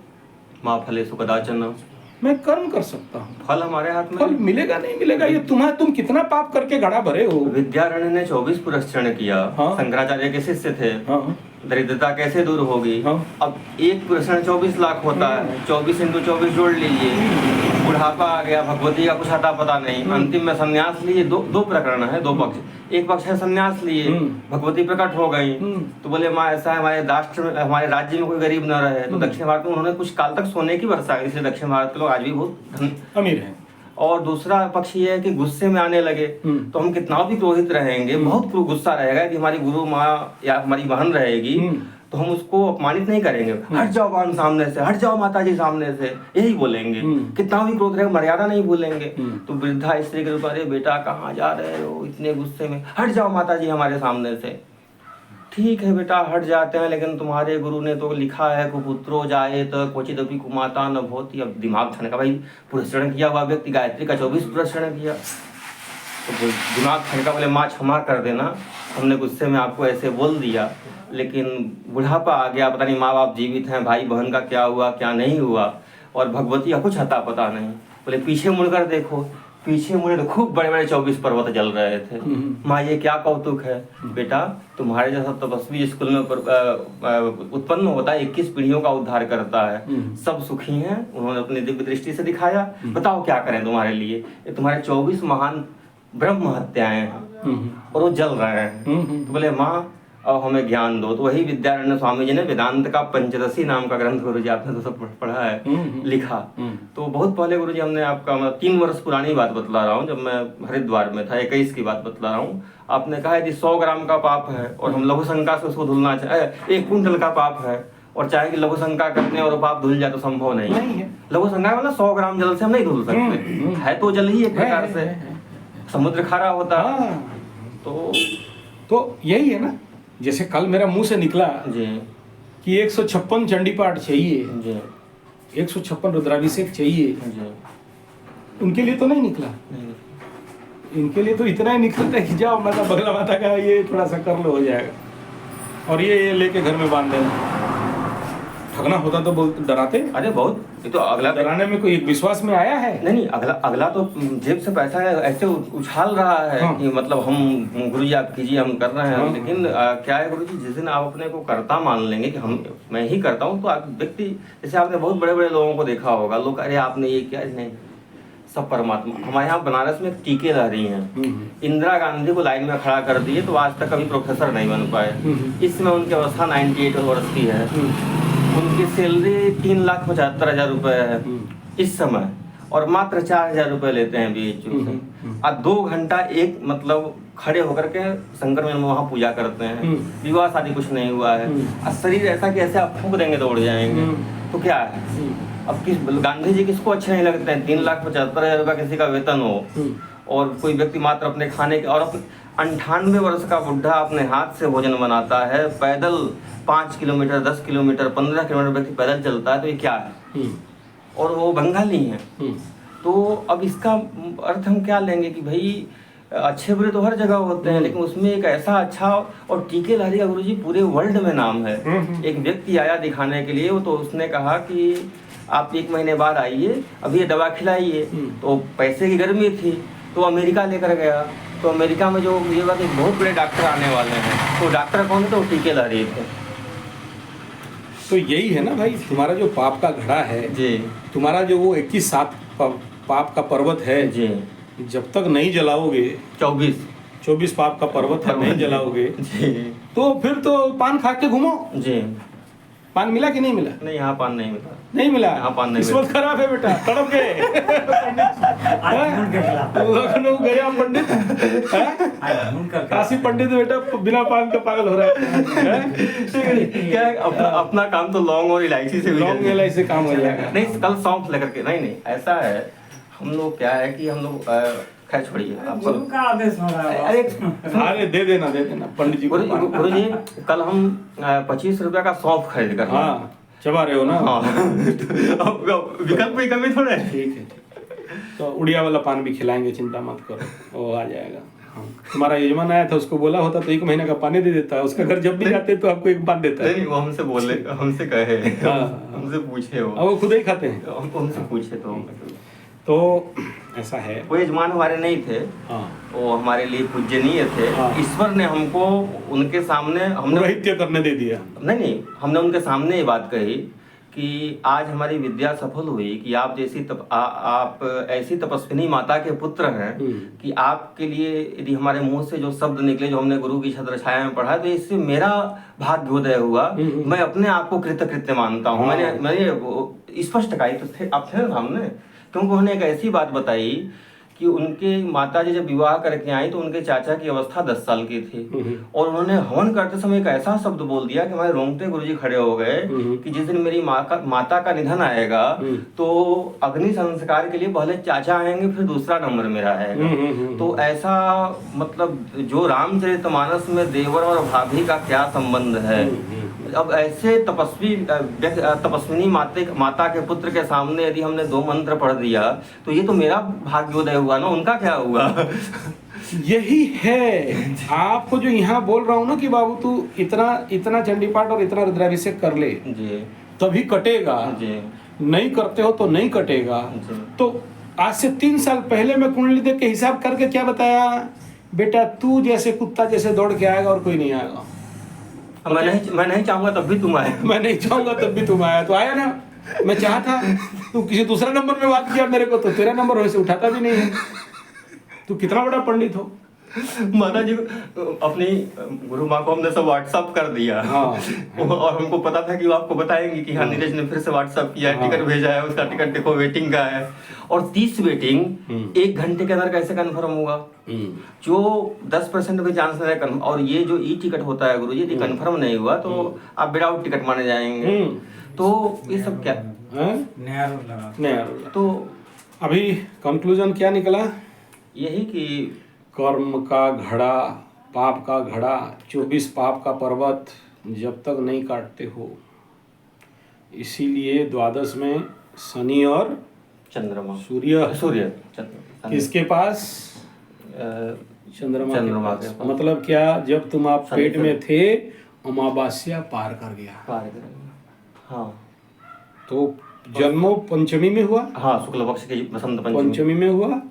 मां फलेषु कदाचन, मैं कर्म कर सकता हूँ, फल हमारे हाथ में। फल मिलेगा नहीं मिलेगा ये तुम कितना पाप करके घड़ा भरे हो। विद्यारण्य ने 24 पुरस्चरण किया। हाँ। शंकराचार्य के शिष्य थे। हाँ। दरिद्रता कैसे दूर होगी। हाँ। अब एक पुरस्कार 24 लाख होता है, 24 × 24 जोड़ लीजिए। बुढ़ापा आ गया, भगवती का कुछ आता पता नहीं, अंतिम में संन्यास लिए। दो प्रकरण है, 2 पक्ष। एक पक्ष है संन्यास लिए, भगवती प्रकट हो गई, तो बोले माँ ऐसा है हमारे राष्ट्र में, हमारे राज्य में कोई गरीब न रहे। तो दक्षिण भारत में उन्होंने कुछ काल तक सोने की वर्षा की, इसलिए दक्षिण भारत के लोग आज भी बहुत अमीर हैं। और दूसरा पक्ष ये है कि गुस्से में आने लगे तो हम कितना भी क्रोधित रहेंगे, बहुत गुस्सा रहेगा कि हमारी गुरु माँ या हमारी बहन रहेगी, तो हम उसको अपमानित नहीं करेंगे। हट जाओ बहन सामने से, हट जाओ माता जी सामने से, यही बोलेंगे। कितना भी क्रोध रहेगा, मर्यादा नहीं भूलेंगे। तो वृद्धा स्त्री के रूप में, बेटा कहाँ जा रहे हो इतने गुस्से में, हट जाओ माता जी हमारे सामने से। ठीक है बेटा हट जाते हैं, लेकिन तुम्हारे गुरु ने तो लिखा है कुपुत्रो जायेत क्वचिदपि कुमाता न भवति। अब दिमाग ठनका, भाई पुरस्करण किया हुआ व्यक्ति गायत्री का 24 पुरस्करण किया, तो दिमाग ठनका, बोले माँ क्षमा कर देना, हमने गुस्से में आपको ऐसे बोल दिया, लेकिन बुढ़ापा आ गया, पता नहीं माँ बाप जीवित हैं, भाई बहन का क्या हुआ क्या नहीं हुआ, और भगवती का कुछ अता पता नहीं। बोले पीछे मुड़कर देखो, पीछे मुड़े तो खूब बड़े बड़े 24 पर्वत जल रहे थे। माँ ये क्या कौतुक है बेटा, तुम्हारे जैसा तपस्वी स्कूल में उत्पन्न होता है, 21 पीढ़ियों का उद्धार करता है, सब सुखी हैं। उन्होंने अपनी दिव्य दृष्टि से दिखाया, बताओ क्या करें तुम्हारे लिए। ये तुम्हारे 24 महान ब्रह्म हत्याएं हैं और वो जल रहे हैं। तो बोले माँ अब हमें ज्ञान दो। तो वही विद्यारण्य स्वामी जी ने वेदांत का पंचदशी नाम का ग्रंथ, गुरु जी आपने तो सब पढ़ा है, लिखा। तो बहुत पहले गुरु जी, हमने आपका 3 वर्ष पुरानी बात बतला रहा हूँ, जब मैं हरिद्वार में था, 21 की बात बतला रहा हूँ। आपने कहा यदि 100 ग्राम का पाप है और हम लघु शंका से उसको धुलना चाहे, 1 कुंटल का पाप है और चाहे कि लघु शंका करते हैं और पाप धुल जाए तो संभव नहीं नहीं है। लघु शंका मतलब 100 ग्राम जल से हम नहीं धुल सकते, है तो जल ही एक प्रकार से, समुद्र खारा होता है। हाँ, तो यही है ना, जैसे कल मेरा मुंह से निकला जी कि 156 चंडी पाठ चाहिए, जी 156 रुद्राभिषेक चाहिए, जी उनके लिए तो नहीं निकला, नहीं, इनके लिए तो इतना ही निकलता है कि जाओ माता बगला माता का ये थोड़ा सा कर लो हो जाएगा, और ये लेके घर में बांध देना। ठगना होता तो बहुत डराते, अरे बहुत, ये तो अगला डराने में कोई एक विश्वास में आया है। नहीं, अगला तो जेब से पैसा ऐसे उछाल रहा है हाँ। कि मतलब हम गुरु जी आप कीजिए, हम कर रहे हैं। हाँ। लेकिन क्या है गुरु जी, जिस दिन आप अपने को कर्ता मान लेंगे कि मैं ही करता हूँ, तो व्यक्ति, जैसे आपने बहुत बड़े बड़े लोगों को देखा होगा, लोग अरे आपने ये किया, नहीं, सब परमात्मा। हमारे यहाँ बनारस में टीके लहरी हैं, इंदिरा गांधी को लाइन में खड़ा कर दिए तो आज तक कभी प्रोफेसर नहीं बन पाए। इस समय उनकी अवस्था 98 वर्ष की है, उनकी सैलरी 3,75,000 रुपए है इस समय, और मात्र 4,000 रुपए लेते हैं BHU से। अब 2 घंटा एक मतलब खड़े होकर के शंकर में वहाँ पूजा करते हैं, विवाह शादी कुछ नहीं हुआ है, अब शरीर ऐसा कि ऐसे आप फूंक देंगे तो उड़ जाएंगे, तो क्या है। अब गांधी जी किसको अच्छे नहीं लगते हैं, 3,75,000 रुपये किसी का वेतन हो और कोई व्यक्ति मात्र अपने खाने के, और 98 वर्ष का बुढ़ा अपने हाथ से भोजन बनाता है, पैदल 5 किलोमीटर 10 किलोमीटर 15 किलोमीटर व्यक्ति पैदल चलता है, तो ये क्या है। और वो बंगाली हैं, तो अब इसका अर्थ हम क्या लेंगे कि भाई अच्छे बुरे तो हर जगह होते हैं, लेकिन उसमें एक ऐसा अच्छा, और टीके लहरी का गुरुजी पूरे वर्ल्ड में नाम है। एक व्यक्ति आया दिखाने के लिए, वो तो उसने कहा कि आप 1 महीने बाद आइए, अभी ये दवा खिलाइए, तो पैसे की गर्मी थी तो अमेरिका लेकर गया, तो अमेरिका में जो ये बात एक बहुत बड़े डॉक्टर आने वाले हैं, तो डॉक्टर कौन थे, तो टीके लहरी थे। तो यही है ना भाई, तुम्हारा जो पाप का घड़ा है जी, तुम्हारा जो वो 21 पाप का पर्वत है जी, जब तक नहीं जलाओगे, 24 पाप का पर्वत है, नहीं जलाओगे जी, तो फिर तो पान खा के घूमो। जी, पान मिला कि नहीं मिला? नहीं यहाँ पान नहीं मिला, नहीं मिला, यहाँ पान नहीं किस्मत खराब है बेटा, तड़प गए। लखनऊ गया पंडित, काशी पंडित बेटा बिना पान का पागल हो रहा है। क्या है, अपना काम तो लौंग और इलायची से भी लौंग जल्दी- इलायची से काम हो जाएगा। नहीं, कल सौंफ लेकर के, नहीं ऐसा है, हम लोग क्या है कि हम लोग खैर छोड़िए आपको, गुरु का आदेश हो रहा है। अरे दे देना पंडित जी को। गुरु जी कल हम 25 रुपया का सौंफ खरीद कर, हाँ चबा रहे हो ना। हाँ अब विकल्प की कमी थोड़ा है। ठीक है, तो उड़िया वाला पान भी खिलाएंगे, चिंता मत करो, वो आ जाएगा। हाँ। तुम्हारा यजमान आया था, उसको बोला होता तो 1 महीने का पानी दे देता है, उसका घर जब भी जाते तो आपको 1 पान देता है। नहीं, वो हमसे बोले, हमसे कहे, हमसे पूछे, वो खुद ही खाते हैं। हमसे पूछे तो ऐसा है। वो यजमान हमारे नहीं थे, हाँ, वो हमारे लिए पूजनीय थे। हाँ। ईश्वर ने हमको उनके सामने, हमने पुरोहित्य करने दे दिया। नहीं, हमने उनके सामने ये बात कही कि आज हमारी विद्या सफल हुई कि आप जैसी आप ऐसी तपस्विनी माता के पुत्र हैं कि आपके लिए यदि हमारे मुंह से जो शब्द निकले, जो हमने गुरु की छत्र छाया में पढ़ा, तो इससे मेरा भाग्योदय हुआ। मैं अपने आप को कृतकृत्य मानता हूँ। मैंने स्पष्ट कहा, तो थे आप थे ना सामने, क्योंकि उन्होंने एक ऐसी बात बताई कि उनके माता जी जब विवाह करके आई तो उनके चाचा की अवस्था 10 साल की थी, और उन्होंने हवन करते समय एक ऐसा शब्द बोल दिया कि हमारे रोंगटे गुरुजी खड़े हो गए कि जिस दिन मेरी माता का निधन आएगा तो अग्नि संस्कार के लिए पहले चाचा आएंगे, फिर दूसरा नंबर मेरा आएगा। तो ऐसा मतलब जो रामचरितमानस में देवर और भाभी का क्या संबंध है, अब ऐसे तपस्विनी माता के पुत्र के सामने यदि हमने 2 मंत्र पढ़ दिया तो ये तो मेरा भाग्योदय हुआ ना, उनका क्या हुआ। यही है आपको जो यहाँ बोल रहा हूँ ना कि बाबू तू इतना चंडी पाठ और इतना रुद्राभिषेक कर ले जी, तभी कटेगा जी, नहीं करते हो तो नहीं कटेगा। जी। तो आज से 3 साल पहले मैं कुंडली देख के हिसाब करके क्या बताया, बेटा तू जैसे कुत्ता जैसे दौड़ के आएगा और कोई नहीं आएगा। मैं नहीं चाहूंगा तब भी तुम आए। मैं नहीं चाहूंगा तब भी तुम आया, तो आया ना। मैं चाहता तू किसी दूसरा नंबर में बात किया मेरे को, तो तेरा नंबर वैसे उठाता भी नहीं है। तू कितना बड़ा पंडित हो, माता जी को अपनी गुरु माँ को हमने सब व्हाट्सअप कर दिया। हाँ। और हमको पता था कि वो आपको बताएंगे कि हाँ नीरज ने फिर से व्हाट्सअप किया है, हाँ। टिकट भेजा है, उसका टिकट देखो वेटिंग का है। और 30 वेटिंग 1 घंटे के अंदर कैसे कंफर्म होगा? जो 10% भी चांस नहीं है। और ये जो ई टिकट होता है गुरु जी, यदि कंफर्म नहीं हुआ तो आप विदाउट टिकट माने जाएंगे। तो ये सब क्या नया रूल लगा। नया तो अभी कंक्लूजन क्या निकला? यही कि कर्म का घड़ा, पाप का घड़ा, 24 पाप का पर्वत जब तक नहीं काटते हो, इसीलिए द्वादश में शनि और चंद्रमा सूर्य चंद्रमा किसके पास? चंद्रमा चंद्रमा के के पास। मतलब क्या, जब तुम आप शनि पेट से- में थे अमावास्या पार कर गया। पार करेंगे। हाँ तो जन्मो पंचमी में हुआ, हाँ, शुक्ल पक्ष की बसंत पंचमी। पंचमी में हुआ।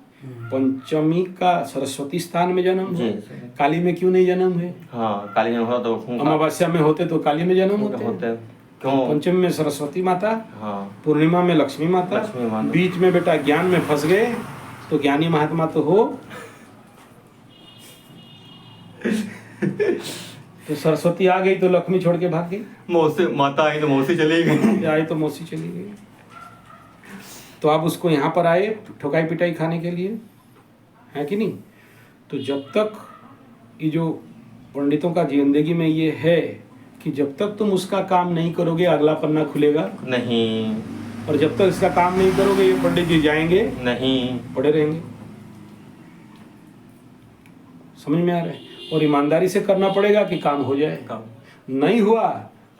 पंचमी का सरस्वती स्थान में जन्म जी हुआ। काली में क्यों नहीं जन्म हुए? हाँ, काली में हो तो अमावस्या में होते तो काली में जन्म होते। होते हैं। क्यों? पंचमी में सरस्वती माता, हाँ, पूर्णिमा में लक्ष्मी माता, लक्ष्मी माता। बीच में बेटा ज्ञान में फंस गए तो ज्ञानी महात्मा तो हो। तो सरस्वती आ गई तो लक्ष्मी छोड़ के भाग गई, मौसी माता आई तो मौसी चली गई। आई तो मौसी चली गई। तो आप उसको यहाँ पर आए ठोकाई पिटाई खाने के लिए, है कि नहीं? तो जब तक ये जो पंडितों का जिंदगी में ये है कि जब तक तुम उसका काम नहीं करोगे अगला पन्ना खुलेगा नहीं, और जब तक इसका काम नहीं करोगे ये पंडित जी जाएंगे नहीं, पड़े रहेंगे। समझ में आ रहा है? और ईमानदारी से करना पड़ेगा कि काम हो जाए। नहीं हुआ,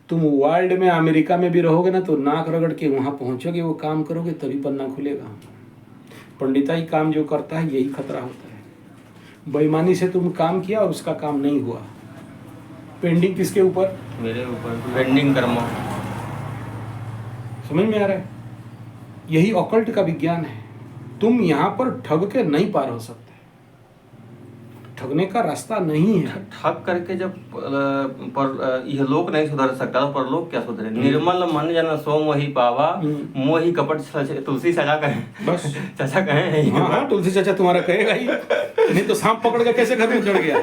तुम वर्ल्ड में अमेरिका में भी रहोगे ना तो नाक रगड़ के वहां पहुंचोगे, वो काम करोगे तभी पन्ना खुलेगा। पंडिताई काम जो करता है यही खतरा होता है। बेईमानी से तुम काम किया और उसका काम नहीं हुआ, पेंडिंग किसके ऊपर? मेरे ऊपर पेंडिंग कर्म। समझ में आ रहा है? यही ऑकल्ट का विज्ञान है। तुम यहाँ पर ठग के नहीं पार हो सकते, ठगने का रास्ता नहीं है। ठग करके जब यह लोक नहीं सुधर सकता तो परलोक क्या सुधरे? निर्मल मन जन सो मोहि पावा, मोहि कपट तुलसी चाचा कहे। बस चाचा कहे। हाँ हाँ, तुलसी चाचा तुम्हारा कहेगा ही, नहीं तो सांप पकड़ के कैसे घर में चढ़ गया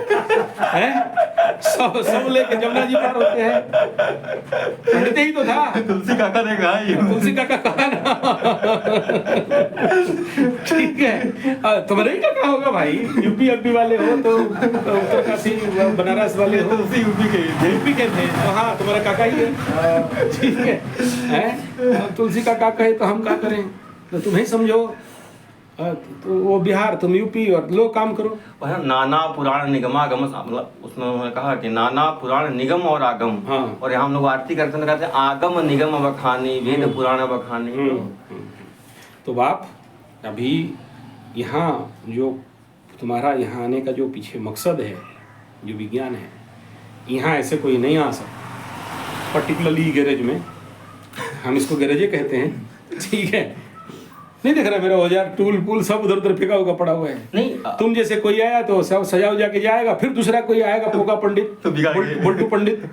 है? सब लेके जमुना जी पार होते हैं, पंडित ही तो था। तुलसी काका ने कहा ही। तुलसी काका कहा ना। ठीक है, तुम्हारे ही काका होगा भाई, यूपी एमपी वाले हो तो उत्तरकाशी बनारस वाले हो, तुलसी यूपी के थे तो हाँ तुम्हारा काका ही है। ठीक है, तुलसी का काका है तो हम क्या करें? तो तुम ही समझो, तो वो बिहार तुम यूपी और लो काम करो। नाना पुराण निगमागम, मतलब उसमें उन्होंने कहा कि नाना पुराण निगम और आगम। हाँ। और यहाँ हम लोग आरती करते हैं कहते हैं आगम निगम बखानी, वेद पुराण बखानी। तो बाप अभी यहाँ जो तुम्हारा यहाँ आने का जो पीछे मकसद है, जो विज्ञान है, यहाँ ऐसे कोई नहीं आ सकता। पर्टिकुलरली गैरेज में, हम इसको गैरेजे कहते हैं, ठीक है? नहीं देख रहा मेरा औजार टूल पूल सब उधर उधर फेंका हुआ पड़ा हुआ है। नहीं, तुम जैसे कोई आया तो सब सजा उजा के जाएगा, फिर दूसरा कोई आएगा पोका पंडित, तो बिगाड़ के- बुल्टू पंडित,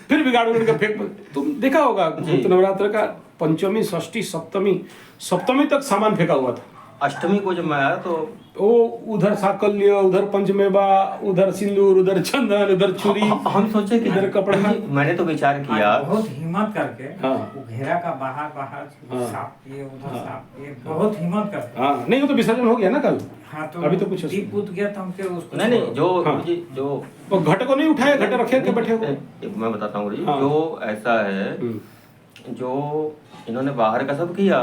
फिर बिगाड़ उड़ के फेंक। तुम देखा होगा नवरात्र का पंचमी षष्ठी सप्तमी तक सामान फेंका हुआ था। अष्टमी को जब मैं आया तो वो उधर साकल्य, उधर पंचमेवा, उधर सिंदूर, उधर चंदन, उधर छुरी, हम सोचे कि इधर कपड़ा। मैंने तो विचार किया, बहुत हिम्मत करके हाँ। वो घेरा का बाहर हाँ। साफ किए, उधर साफ किए, बहुत हिम्मत करके। हाँ, नहीं वो तो विसर्जन हो गया ना कल। हाँ, तो अभी तो कुछ दीप बुझ गया तो हम फिर उसको नहीं जो हाँ। जो वो घट को नहीं उठाया, घट रखे के बैठे हो। मैं बताता हूँ गुरुजी, हाँ। जो ऐसा है, जो इन्होंने बाहर का सब किया,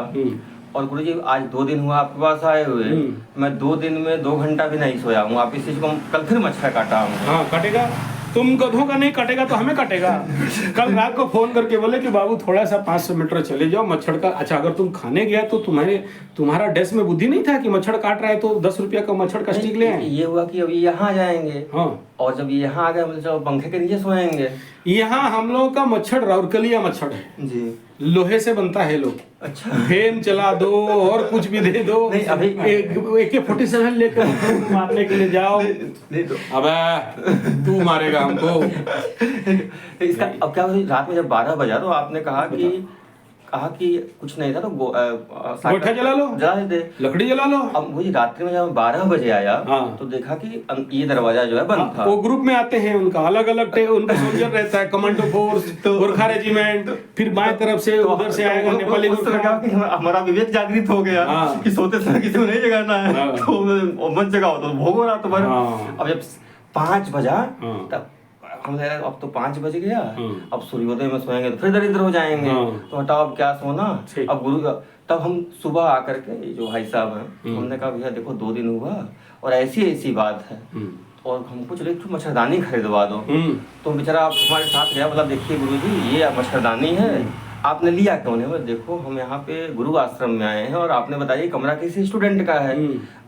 और गुरुजी आज 2 दिन हुआ आपके पास आए हुए, मैं 2 दिन में 2 घंटा भी नहीं सोया हूँ। आप इस चीज को कल फिर मच्छर काटा हूँ। हाँ काटेगा, तुम गधों का नहीं काटेगा तो हमें काटेगा। कल रात को फोन करके बोले कि बाबू थोड़ा सा 500 मीटर चले जाओ, मच्छर का। अच्छा, अगर तुम खाने गया तो तुम्हारा डेस्क में बुद्धि नहीं था कि मच्छर काट रहा है तो 10 रुपया का मच्छर का स्टिक ले आए। ये हुआ कि अभी यहाँ जाएंगे, हाँ, और जब यहाँ आ गए मतलब पंखे के नीचे सोएंगे। यहाँ हम लोगों का मच्छर राउरकलिया मच्छर है, जी, लोहे से बनता है। लोग अच्छा, फेम चला दो और कुछ भी दे दो, नहीं, अभी AK-47 लेकर मारने के लिए जाओ। नहीं तो अबे तू मारेगा हमको। इसका अब क्या हुआ, रात में जब 12 बजा तो आपने कहा कि कहा कि कुछ नहीं था तो गोइठा जला लो, जला दे। लकड़ी जला लो। अब मुझे रात्रि में जब 12 बजे आया हाँ। तो देखा कि ये दरवाजा जो है बंद था। वो ग्रुप में आते हैं, उनका अलग अलग उनका सोल्जर रहता है, कमांडो फोर्स, गोरखा रेजिमेंट, फिर बाएं तरफ से उधर से आएगा नेपाली उस समय क्या कि हमारा विवेक जागृत हो गया हाँ। कि सोते समय किसी को नहीं जगाना है। हाँ। तो मत जगाओ तो भोगो रात भर। हाँ। अब जब 5 बजा हाँ। तब हम लगा अब तो 5 बज गया, हाँ। अब सूर्योदय में सोएंगे तो फिर दरिद्र हो जाएंगे। हाँ। तो हटाओ अब क्या सोना। ठीक। अब गुरु तब हम सुबह आकर के ये जो भाई साहब हैं हमने कहा भैया देखो 2 दिन हुआ और ऐसी ऐसी बात है और हमको चलो एक मच्छरदानी खरीदवा दो। तो बेचारा आप हमारे साथ गया, बोला देखिए गुरुजी ये मच्छरदानी है, आपने लिया क्यों नहीं? बोले देखो हम यहाँ पे गुरु आश्रम में आए हैं और आपने बताइए कमरा किसी स्टूडेंट का है,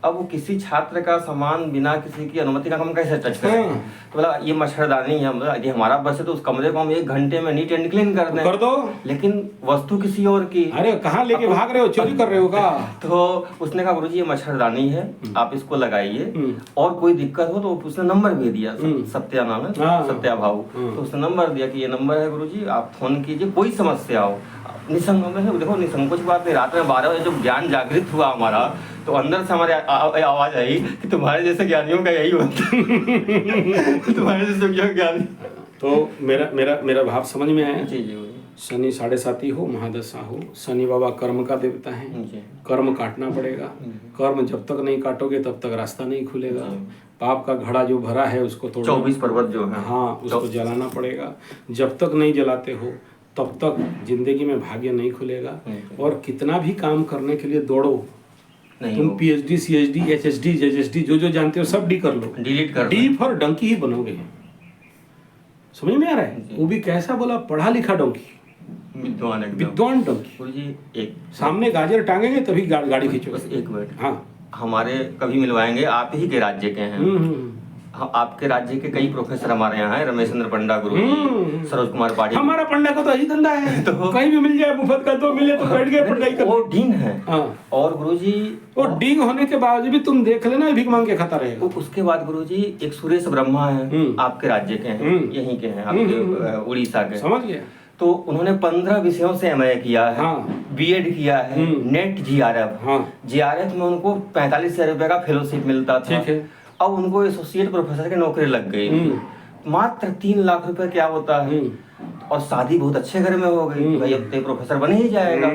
अब वो किसी छात्र का सामान बिना किसी की अनुमति का हम कैसे टच करें? तो बोला ये मच्छरदानी है, मतलब ये हमारा बस है तो उस कमरे को हम 1 घंटे में नीट एंड क्लीन कर दें। कर दो, लेकिन वस्तु किसी और की। अरे कहाँ लेके भाग रहे हो, चोरी कर रहे हो का? तो उसने कहा गुरुजी ये मच्छरदानी है, आप इसको लगाइए और कोई दिक्कत हो तो उसने नंबर भी दिया, सत्या नाम है, सत्या भाऊ। तो उसने नंबर दिया कि ये नंबर है गुरुजी, आप फोन कीजिए, कोई समस्या हो। निसंकोच, देखो निसंकोच बात नहीं, रात में 12 बजे जब ज्ञान जागृत हुआ हमारा तो अंदर से हमारे आवाज आई कि तुम्हारे जैसे ज्ञानियों का यही होता है। तुम्हारे जैसे ज्ञानी। तो मेरा भाव समझ में आया? जी जी। शनि 7.5 हो, महादशा हो, शनि बाबा कर्म का देवता है, कर्म काटना पड़ेगा। कर्म जब तक नहीं काटोगे तब तक रास्ता नहीं खुलेगा। पाप का घड़ा जो भरा है उसको तोड़ना, 24 पर्वत जो है, हाँ उसको जलाना पड़ेगा। जब तक नहीं जलाते हो तब तक जिंदगी में भाग्य नहीं खुलेगा। और कितना भी काम करने के लिए दौड़ो, तुम PhD, ChD, HSD, JSD जो जानते हो सब डी कर लो, डिलीट कर डी फॉर डंकी ही बनोगे। समझ में आ रहा है? वो भी कैसा बोला, पढ़ा लिखा डंकी, विद्वान डंकी। गुरुजी एक सामने गाजर टांगेंगे तभी गाड़ी खींचोगे। बस 1 मिनट। हाँ हमारे कभी मिलवाएंगे, आप ही के राज्य के हैं। आपके राज्य के कई प्रोफेसर हमारे यहाँ हैं, रमेश चंद्र पंडा गुरु, सरोज कुमार पाटिल। हमारा पंडा का तो यही धंधा है, तो कहीं भी मिल जाए मुफ्त का, तो मिले तो बैठ गए पढ़ाई कर। वो डीन है। और गुरुजी वो डीन होने के बावजूद भी तुम देख लेना भीख मांग के खाता रहेगा। उसके बाद गुरुजी एक सुरेश ब्रह्मा है, आपके राज्य के हैं, यहीं के हैं, आपके उड़ीसा के। समझ गया। तो उन्होंने 15 विषयों से MA किया है, B.Ed किया है, नेट GRF। GRF में उनको 45,000 रुपए का फेलोशिप मिलता था। ठीक है। अब उनको एसोसिएट प्रोफेसर की नौकरी लग गई, मात्र 3 लाख रुपए क्या होता है। और शादी बहुत अच्छे घर में हो गई, भाई अब तो प्रोफेसर बन ही जाएगा।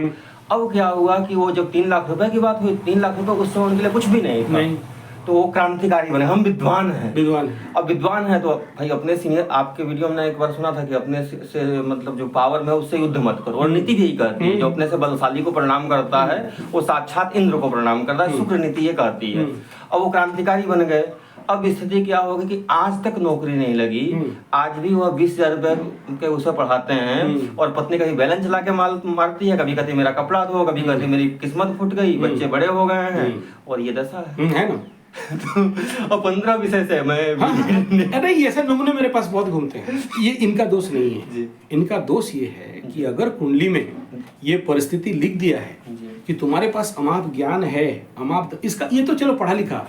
अब क्या हुआ कि वो जब 3 लाख रुपए की बात हुई, 3 लाख रुपए उस समय उनके लिए कुछ भी नहीं था। तो वो क्रांतिकारी बने, हम विद्वान हैं। अब विद्वान है तो भाई अपने सीनियर, आपके वीडियो में एक बार सुना था कि अपने से मतलब जो पावर में उससे युद्ध मत करो। और नीति भी यही कहती है, जो अपने से बलशाली को प्रणाम करता है वो साक्षात इंद्र को प्रणाम करता है, शुक्र नीति ये कहती है। अब वो क्रांतिकारी बन गए। अब स्थिति क्या होगी कि आज तक नौकरी नहीं लगी, आज भी वह 20,000 रुपए के उसे पढ़ाते हैं। और पत्नी कभी बैलेंस चला के मारती है, कभी कहती मेरा कपड़ा धो, कभी कहती मेरी किस्मत फूट गई, बच्चे बड़े हो गए हैं, और ये दशा है ना। और 15 विषय से मैं अरे ऐसे नमूने मेरे पास बहुत घूमते हैं। ये इनका दोष नहीं है, इनका दोष ये है कि अगर कुंडली में ये परिस्थिति लिख दिया है कि तुम्हारे पास अमाप ज्ञान है, अमाप इसका, ये तो चलो पढ़ा लिखा।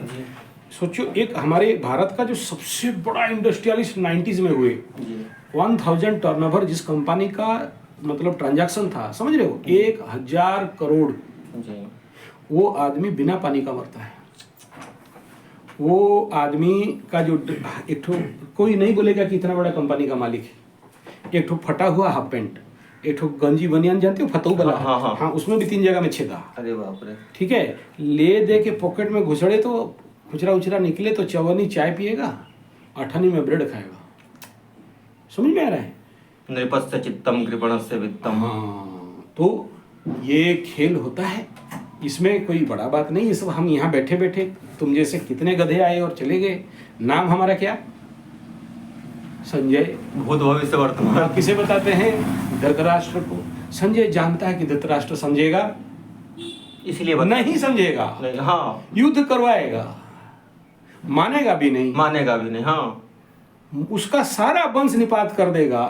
सोचो एक हमारे भारत का जो सबसे बड़ा इंडस्ट्रियलिस्ट 90s में हुए, 1000 टर्नओवर जिस कंपनी का मतलब ट्रांजैक्शन था, समझ रहे हो, 1000 करोड़, वो आदमी बिना पानी का मरता है। वो आदमी का जो एक ठो कोई नहीं बोलेगा कि इतना बड़ा कंपनी का मालिक है। एक ठो फटा हुआ हाफ पैंट, एक ठो गंजी बनियान जानते हो, फतऊ वाला, हाँ उसमें भी 3 जगह में छेदा। अरे बाप रे। ठीक है, ले दे के पॉकेट में घुसड़े तो खुचरा उचरा निकले तो चवनी चाय पिएगा, अठनी में ब्रेड खाएगा। समझ में आ रहा है? नृपस्य चित्तम कृपणस्य वित्तम। हाँ, तो ये खेल होता है, इसमें कोई बड़ा बात नहीं। ये सब हम यहाँ बैठे बैठे तुम जैसे कितने गधे आए और चले गए। नाम हमारा क्या? संजय। भूत भविष्य वर्तमान। किसे बताते हैं? धृतराष्ट्र को। संजय जानता है कि धृतराष्ट्र समझेगा, इसलिए नहीं समझेगा, हाँ युद्ध करवाएगा, मानेगा भी नहीं, हाँ उसका सारा वंश निपात कर देगा,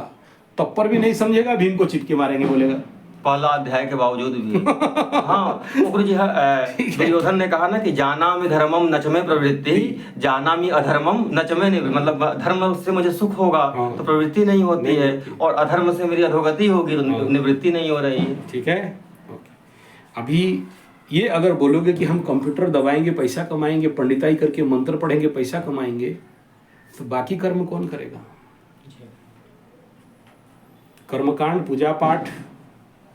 तब पर भी नहीं समझेगा, भीम को चिपके मारेंगे बोलेगा। पहला अध्याय के बावजूद भी। हाँ गुरु जी, दुर्योधन ने कहा ना कि जानामि धर्मम नचमे प्रवृत्ति, जानामि अधर्मम नचमे निवृत्ति, मतलब धर्म से मुझे सुख होगा तो प्रवृत्ति नहीं होती है, और अधर्म से मेरी अधोगति होगी तो निवृत्ति नहीं हो रही है। ठीक है। अभी ये अगर बोलोगे कि हम कंप्यूटर दबाएंगे पैसा कमाएंगे, पंडिताई करके मंत्र पढ़ेंगे पैसा कमाएंगे, तो बाकी कर्म कौन करेगा? कर्मकांड, पूजा पाठ,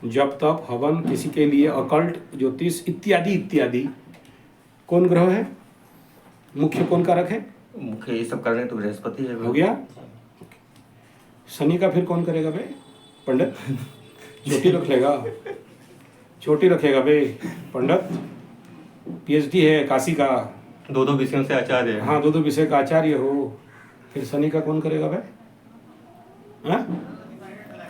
जप तप, हवन, किसी के लिए अकल्ट, ज्योतिष इत्यादि इत्यादि, कौन ग्रह है मुख्य, कौन कारक है? मुख्य ये सब करने तो बृहस्पति है। हो गया। शनि का फिर कौन करेगा बे? पंडित। छोटी रख लेगा, छोटी रखेगा बे पंडित। पीएचडी है काशी का, 2 विषयों से आचार्य है। हाँ 2 विषय का आचार्य हो। फिर शनि का कौन करेगा बे? हाँ?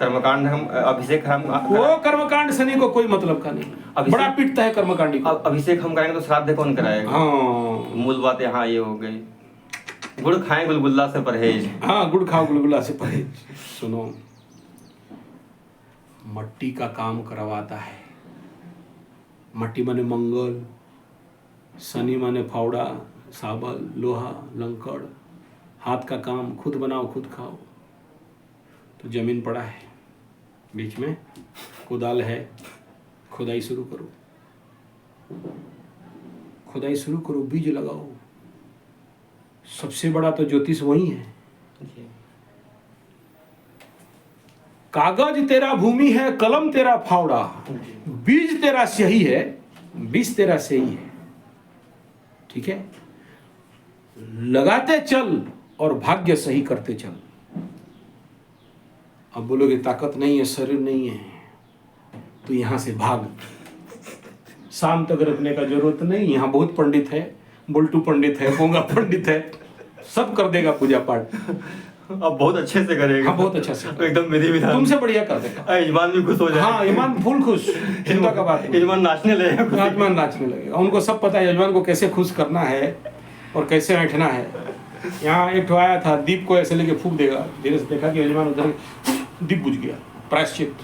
कर्मकांड हम अभिषेक हम वो कर्मकांड शनि को कोई मतलब का नहीं, बड़ा पीटता है कर्मकांडी को। अभिषेक हम करेंगे तो श्राद्ध कौन कराएगा? हाँ मूल बात यहाँ ये हो गई। गुड़ खाएं गुलगुल्ला से परहेज। हाँ गुड़ खाओ गुलगुला से परहेज। सुनो, मट्टी का काम करवाता है। मट्टी माने मंगल, शनि माने फावड़ा, साबल, लोहा, लंकड़, हाथ का काम, खुद बनाओ खुद खाओ। तो जमीन पड़ा है, बीच में कुदाल है, खुदाई शुरू करो, खुदाई शुरू करो, बीज लगाओ। सबसे बड़ा तो ज्योतिष वही है। कागज तेरा भूमि है, कलम तेरा फावड़ा, बीज तेरा सही है, बीज तेरा सही है। ठीक है, लगाते चल और भाग्य सही करते चल। अब बोलोगे ताकत नहीं है, शरीर नहीं है, तो यहां से भाग। शाम तक रखने का जरूरत नहीं, यहाँ बहुत पंडित है, बुल्टू पंडित है, पोंगा पंडित है, सब कर देगा पूजा पाठ। अब बहुत अच्छे से करेगा। हाँ बहुत अच्छा से, एकदम विधि विधान, तुमसे बढ़िया कर देगा। यजमान भी खुश हो जाएगा। हाँ यजमान फुल खुश, चिंता का बात नहीं। यजमान नाचने लगेगा। यजमान नाचने लगेगा, उनको सब पता है यजमान को कैसे खुश करना है और कैसे बैठना है। यहाँ एक ठो आया था, दीप को ऐसे लेके फूक देगा, धीरे से देखा कि यजमान उधर, दीप बुझ गया, प्रायश्चित।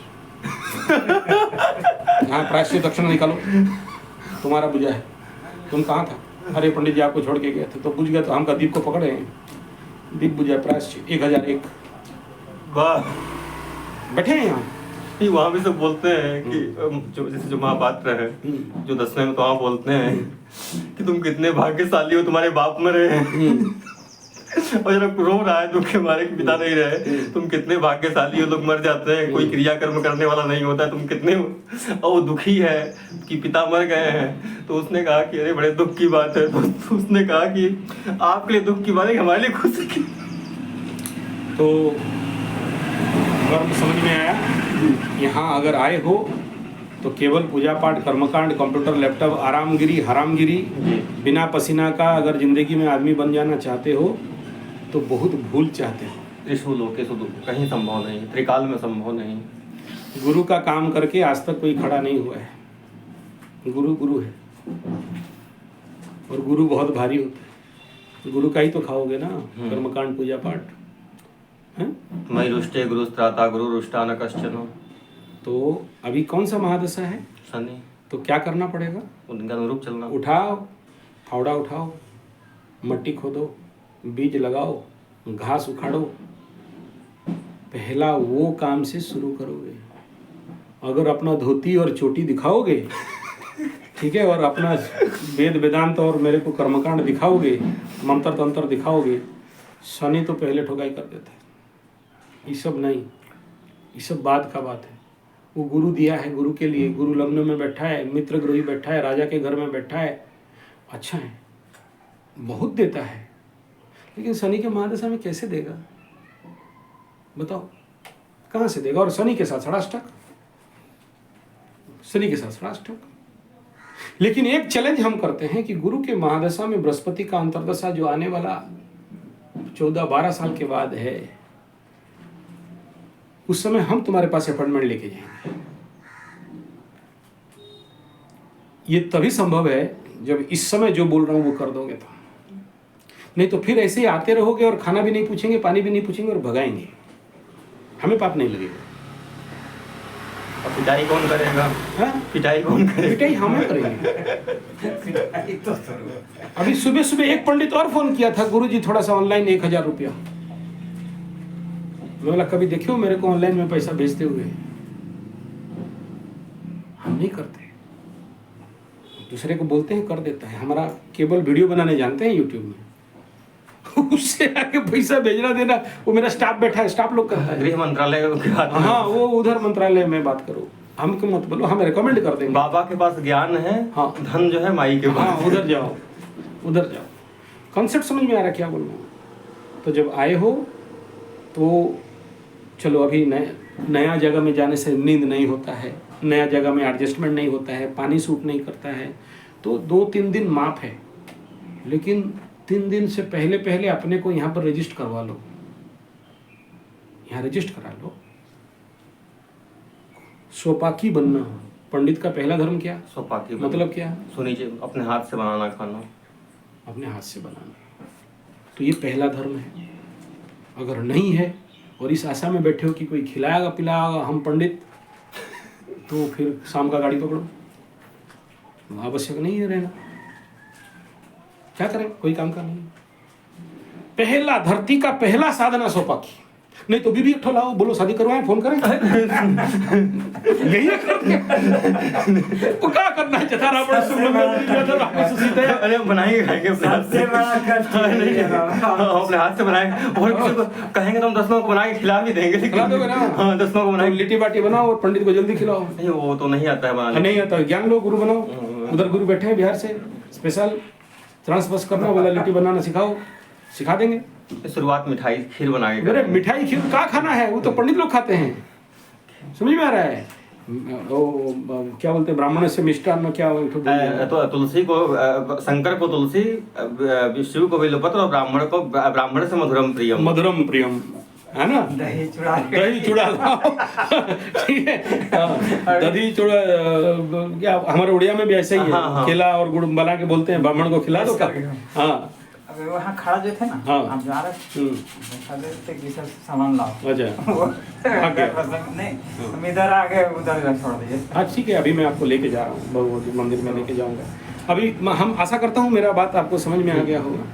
हाँ प्रायश्चित दक्षिणा निकालो, तुम्हारा बुझा है, तुम कहाँ था? अरे पंडित जी आपको छोड़ के गए थे, तो बुझ गया तो हमका दीप को पकड़े हैं, दीप बुझा, प्रायश्चित 1001। वाह, बैठे हैं यहाँ। वहाँ भी सब बोलते हैं कि जो जैसे जो महापात्र है, जो 10वें में तो वहाँ बोलते हैं कि तुम कितने भाग्यशाली हो, तुम्हारे बाप मरे हैं। और जरा रो रहा है दुख के मारे कि पिता नहीं रहे, तुम कितने भाग्यशाली हो, लोग मर जाते हैं, कोई क्रियाकर्म करने वाला नहीं होता है, तुम कितने हो। और वो दुखी है कि पिता मर गए हैं, तो उसने कहा कि अरे बड़े दुख की बात है। तो उसने कहा कि आपके लिए दुख की बात है, हमारे लिए खुशी की। तो समझ में आया? यहाँ अगर आए हो तो केवल पूजा पाठ, कर्मकांड, कंप्यूटर, लैपटॉप, आरामगिरी, हरामगिरी, बिना पसीना का अगर जिंदगी में आदमी बन जाना चाहते हो तो बहुत भूल चाहते हो। त्रिशु लोकेषु कहीं संभव नहीं, त्रिकाल में संभव नहीं। गुरु का काम करके आज तक कोई खड़ा नहीं हुआ है। गुरु गुरु है, और गुरु बहुत भारी होता है। गुरु का ही तो खाओगे ना, कर्मकांड पूजा पाठ। मयि रुष्टे गुरु त्राता गुरु रुष्टा न कश्चन। तो अभी कौन सा महादशा है? शनि। तो क्या करना पड़ेगा? उनके अनुरूप चलना। उठाओ, फावड़ा उठाओ, मट्टी खोदो, बीज लगाओ, घास उखाड़ो। पहला वो काम से शुरू करोगे। अगर अपना धोती और चोटी दिखाओगे, ठीक है, और अपना वेद वेदांत और मेरे को कर्मकांड दिखाओगे, मंत्र तंत्र दिखाओगे, शनि तो पहले ठोकाई कर देता है। ये सब नहीं, ये सब बाद का बात है। वो गुरु दिया है, गुरु के लिए, गुरु लग्न में बैठा है, मित्र गृही बैठा है, राजा के घर में बैठा है, अच्छा है, बहुत देता है। लेकिन शनि के महादशा में कैसे देगा बताओ? कहाँ से देगा? और शनि के साथ षडाष्टक, शनि के साथ षडाष्टक। लेकिन एक चैलेंज हम करते हैं कि गुरु के महादशा में बृहस्पति का अंतर्दशा जो आने वाला 14-12 साल के बाद है, उस समय हम तुम्हारे पास अपॉइंटमेंट लेके जाएंगे। ये तभी संभव है जब इस समय जो बोल रहा हूं वो कर दोगे तो। नहीं तो फिर ऐसे ही आते रहोगे और खाना भी नहीं पूछेंगे, पानी भी नहीं पूछेंगे और भगाएंगे, हमें पाप नहीं लगेगा। पिटाई कौन करेगा? हाँ? पिटाई कौन करेगा? पिटाई हमें करेंगे। पिटाई तो जरूर। अभी सुबह सुबह एक पंडित और फोन किया था, गुरुजी थोड़ा सा ऑनलाइन 1000 रुपया। मैं बोला कभी देखियो मेरे को ऑनलाइन में पैसा भेजते हुए? हम नहीं करते, दूसरे को बोलते हैं कर देता है। हमारा केवल वीडियो बनाने जानते हैं यूट्यूब में, उससे आके पैसा भेजना देना वो मेरा स्टाफ बैठा है, स्टाफ लोग करता है। गृह मंत्रालय के हाथ में। हाँ वो उधर मंत्रालय में बात करो, हमको मत बोलो, हम रिकमेंड कर देंगे। बाबा के पास ज्ञान है, हाँ। धन जो है माई के हाँ पास। उधर जाओ, उधर जाओ। कॉन्सेप्ट समझ में आ रहा क्या बोल रहा हूँ? तो जब आए हो तो चलो, अभी नया जगह में जाने से नींद नहीं होता है, नया जगह में एडजस्टमेंट नहीं होता है, पानी सूट नहीं करता है, तो 2-3 दिन माफ है। लेकिन 3 दिन से पहले पहले अपने को यहाँ पर रजिस्टर करवा लो, यहाँ रजिस्टर करा लो। सोपाकी बनना, पंडित का पहला धर्म क्या? सोपाकी मतलब क्या? सुनिए, अपने हाथ से बनाना खाना, अपने हाथ से बनाना, तो ये पहला धर्म है। अगर नहीं है और इस आशा में बैठे हो कि कोई खिलाएगा पिलाएगा हम पंडित, तो फिर शाम का गाड़ी पकड़ो, आवश्यक नहीं है रहना। क्या करें, कोई काम का नहीं। पहला धरती का पहला साधना सोपाकी, नहीं तो बीबी ठो लाओ, बोलो शादी करवाएं, फोन करें। यही है वो क्या करना है, जथा रावण सुसीता। अरे बनाएंगे, खाएंगे अपने हाथ से। सबसे बड़ा कष्ट यही है बाबा। अपने हाथ से बनाएंगे, और किसी को कहेंगे तो हम 10 लोगों को बना के खिला भी देंगे। खिला दोगे ना? हाँ, 10 लोगों को बनाएंगे। लिट्टी बाटी बनाओ और पंडित को जल्दी खिलाओ। नहीं, वो तो नहीं आता है बनाने। नहीं आता, ज्ञान लो, गुरु बनाओ। उधर गुरु बैठे हैं बिहार से, स्पेशल ट्रांसफर करना बोला, लिट्टी बनाना सिखाओ, सिखा देंगे। शुरुआत मिठाई खीर बना के अरे मिठाई खीर का खाना है, वो तो पंडित लोग खाते हैं, समझ में आ रहा है? वो क्या बोलते हैं, ब्राह्मण से मिष्टान, क्या तो तुलसी को शंकर को तुलसी, शिव को बेलपत्र, और ब्राह्मण को ब्राह्मण से मधुरम प्रियम। मधुरम प्रियम है ना? दही चूड़ा, दही चूड़ा लाओ। ठीक है, दही चूड़ा क्या हमारे उड़िया में भी ऐसे ही है। हाँ, हाँ। केला और गुड़ बना के बोलते हैं, ब्राह्मण को खिला दो। हाँ अबे वहाँ खड़ा जो थे ना, हाँ। आप जा रहे थे, बैठा देते कि सब सामान लाओ। अच्छा वो आ गया। नहीं, हम इधर आ गए, उधर छोड़ दीजिए। हाँ ठीक है, अभी मैं आपको लेके जा रहा हूँ भगवती मंदिर में लेके जाऊँगा। अभी हम आशा करता हूँ मेरा बात आपको समझ में आ गया होगा।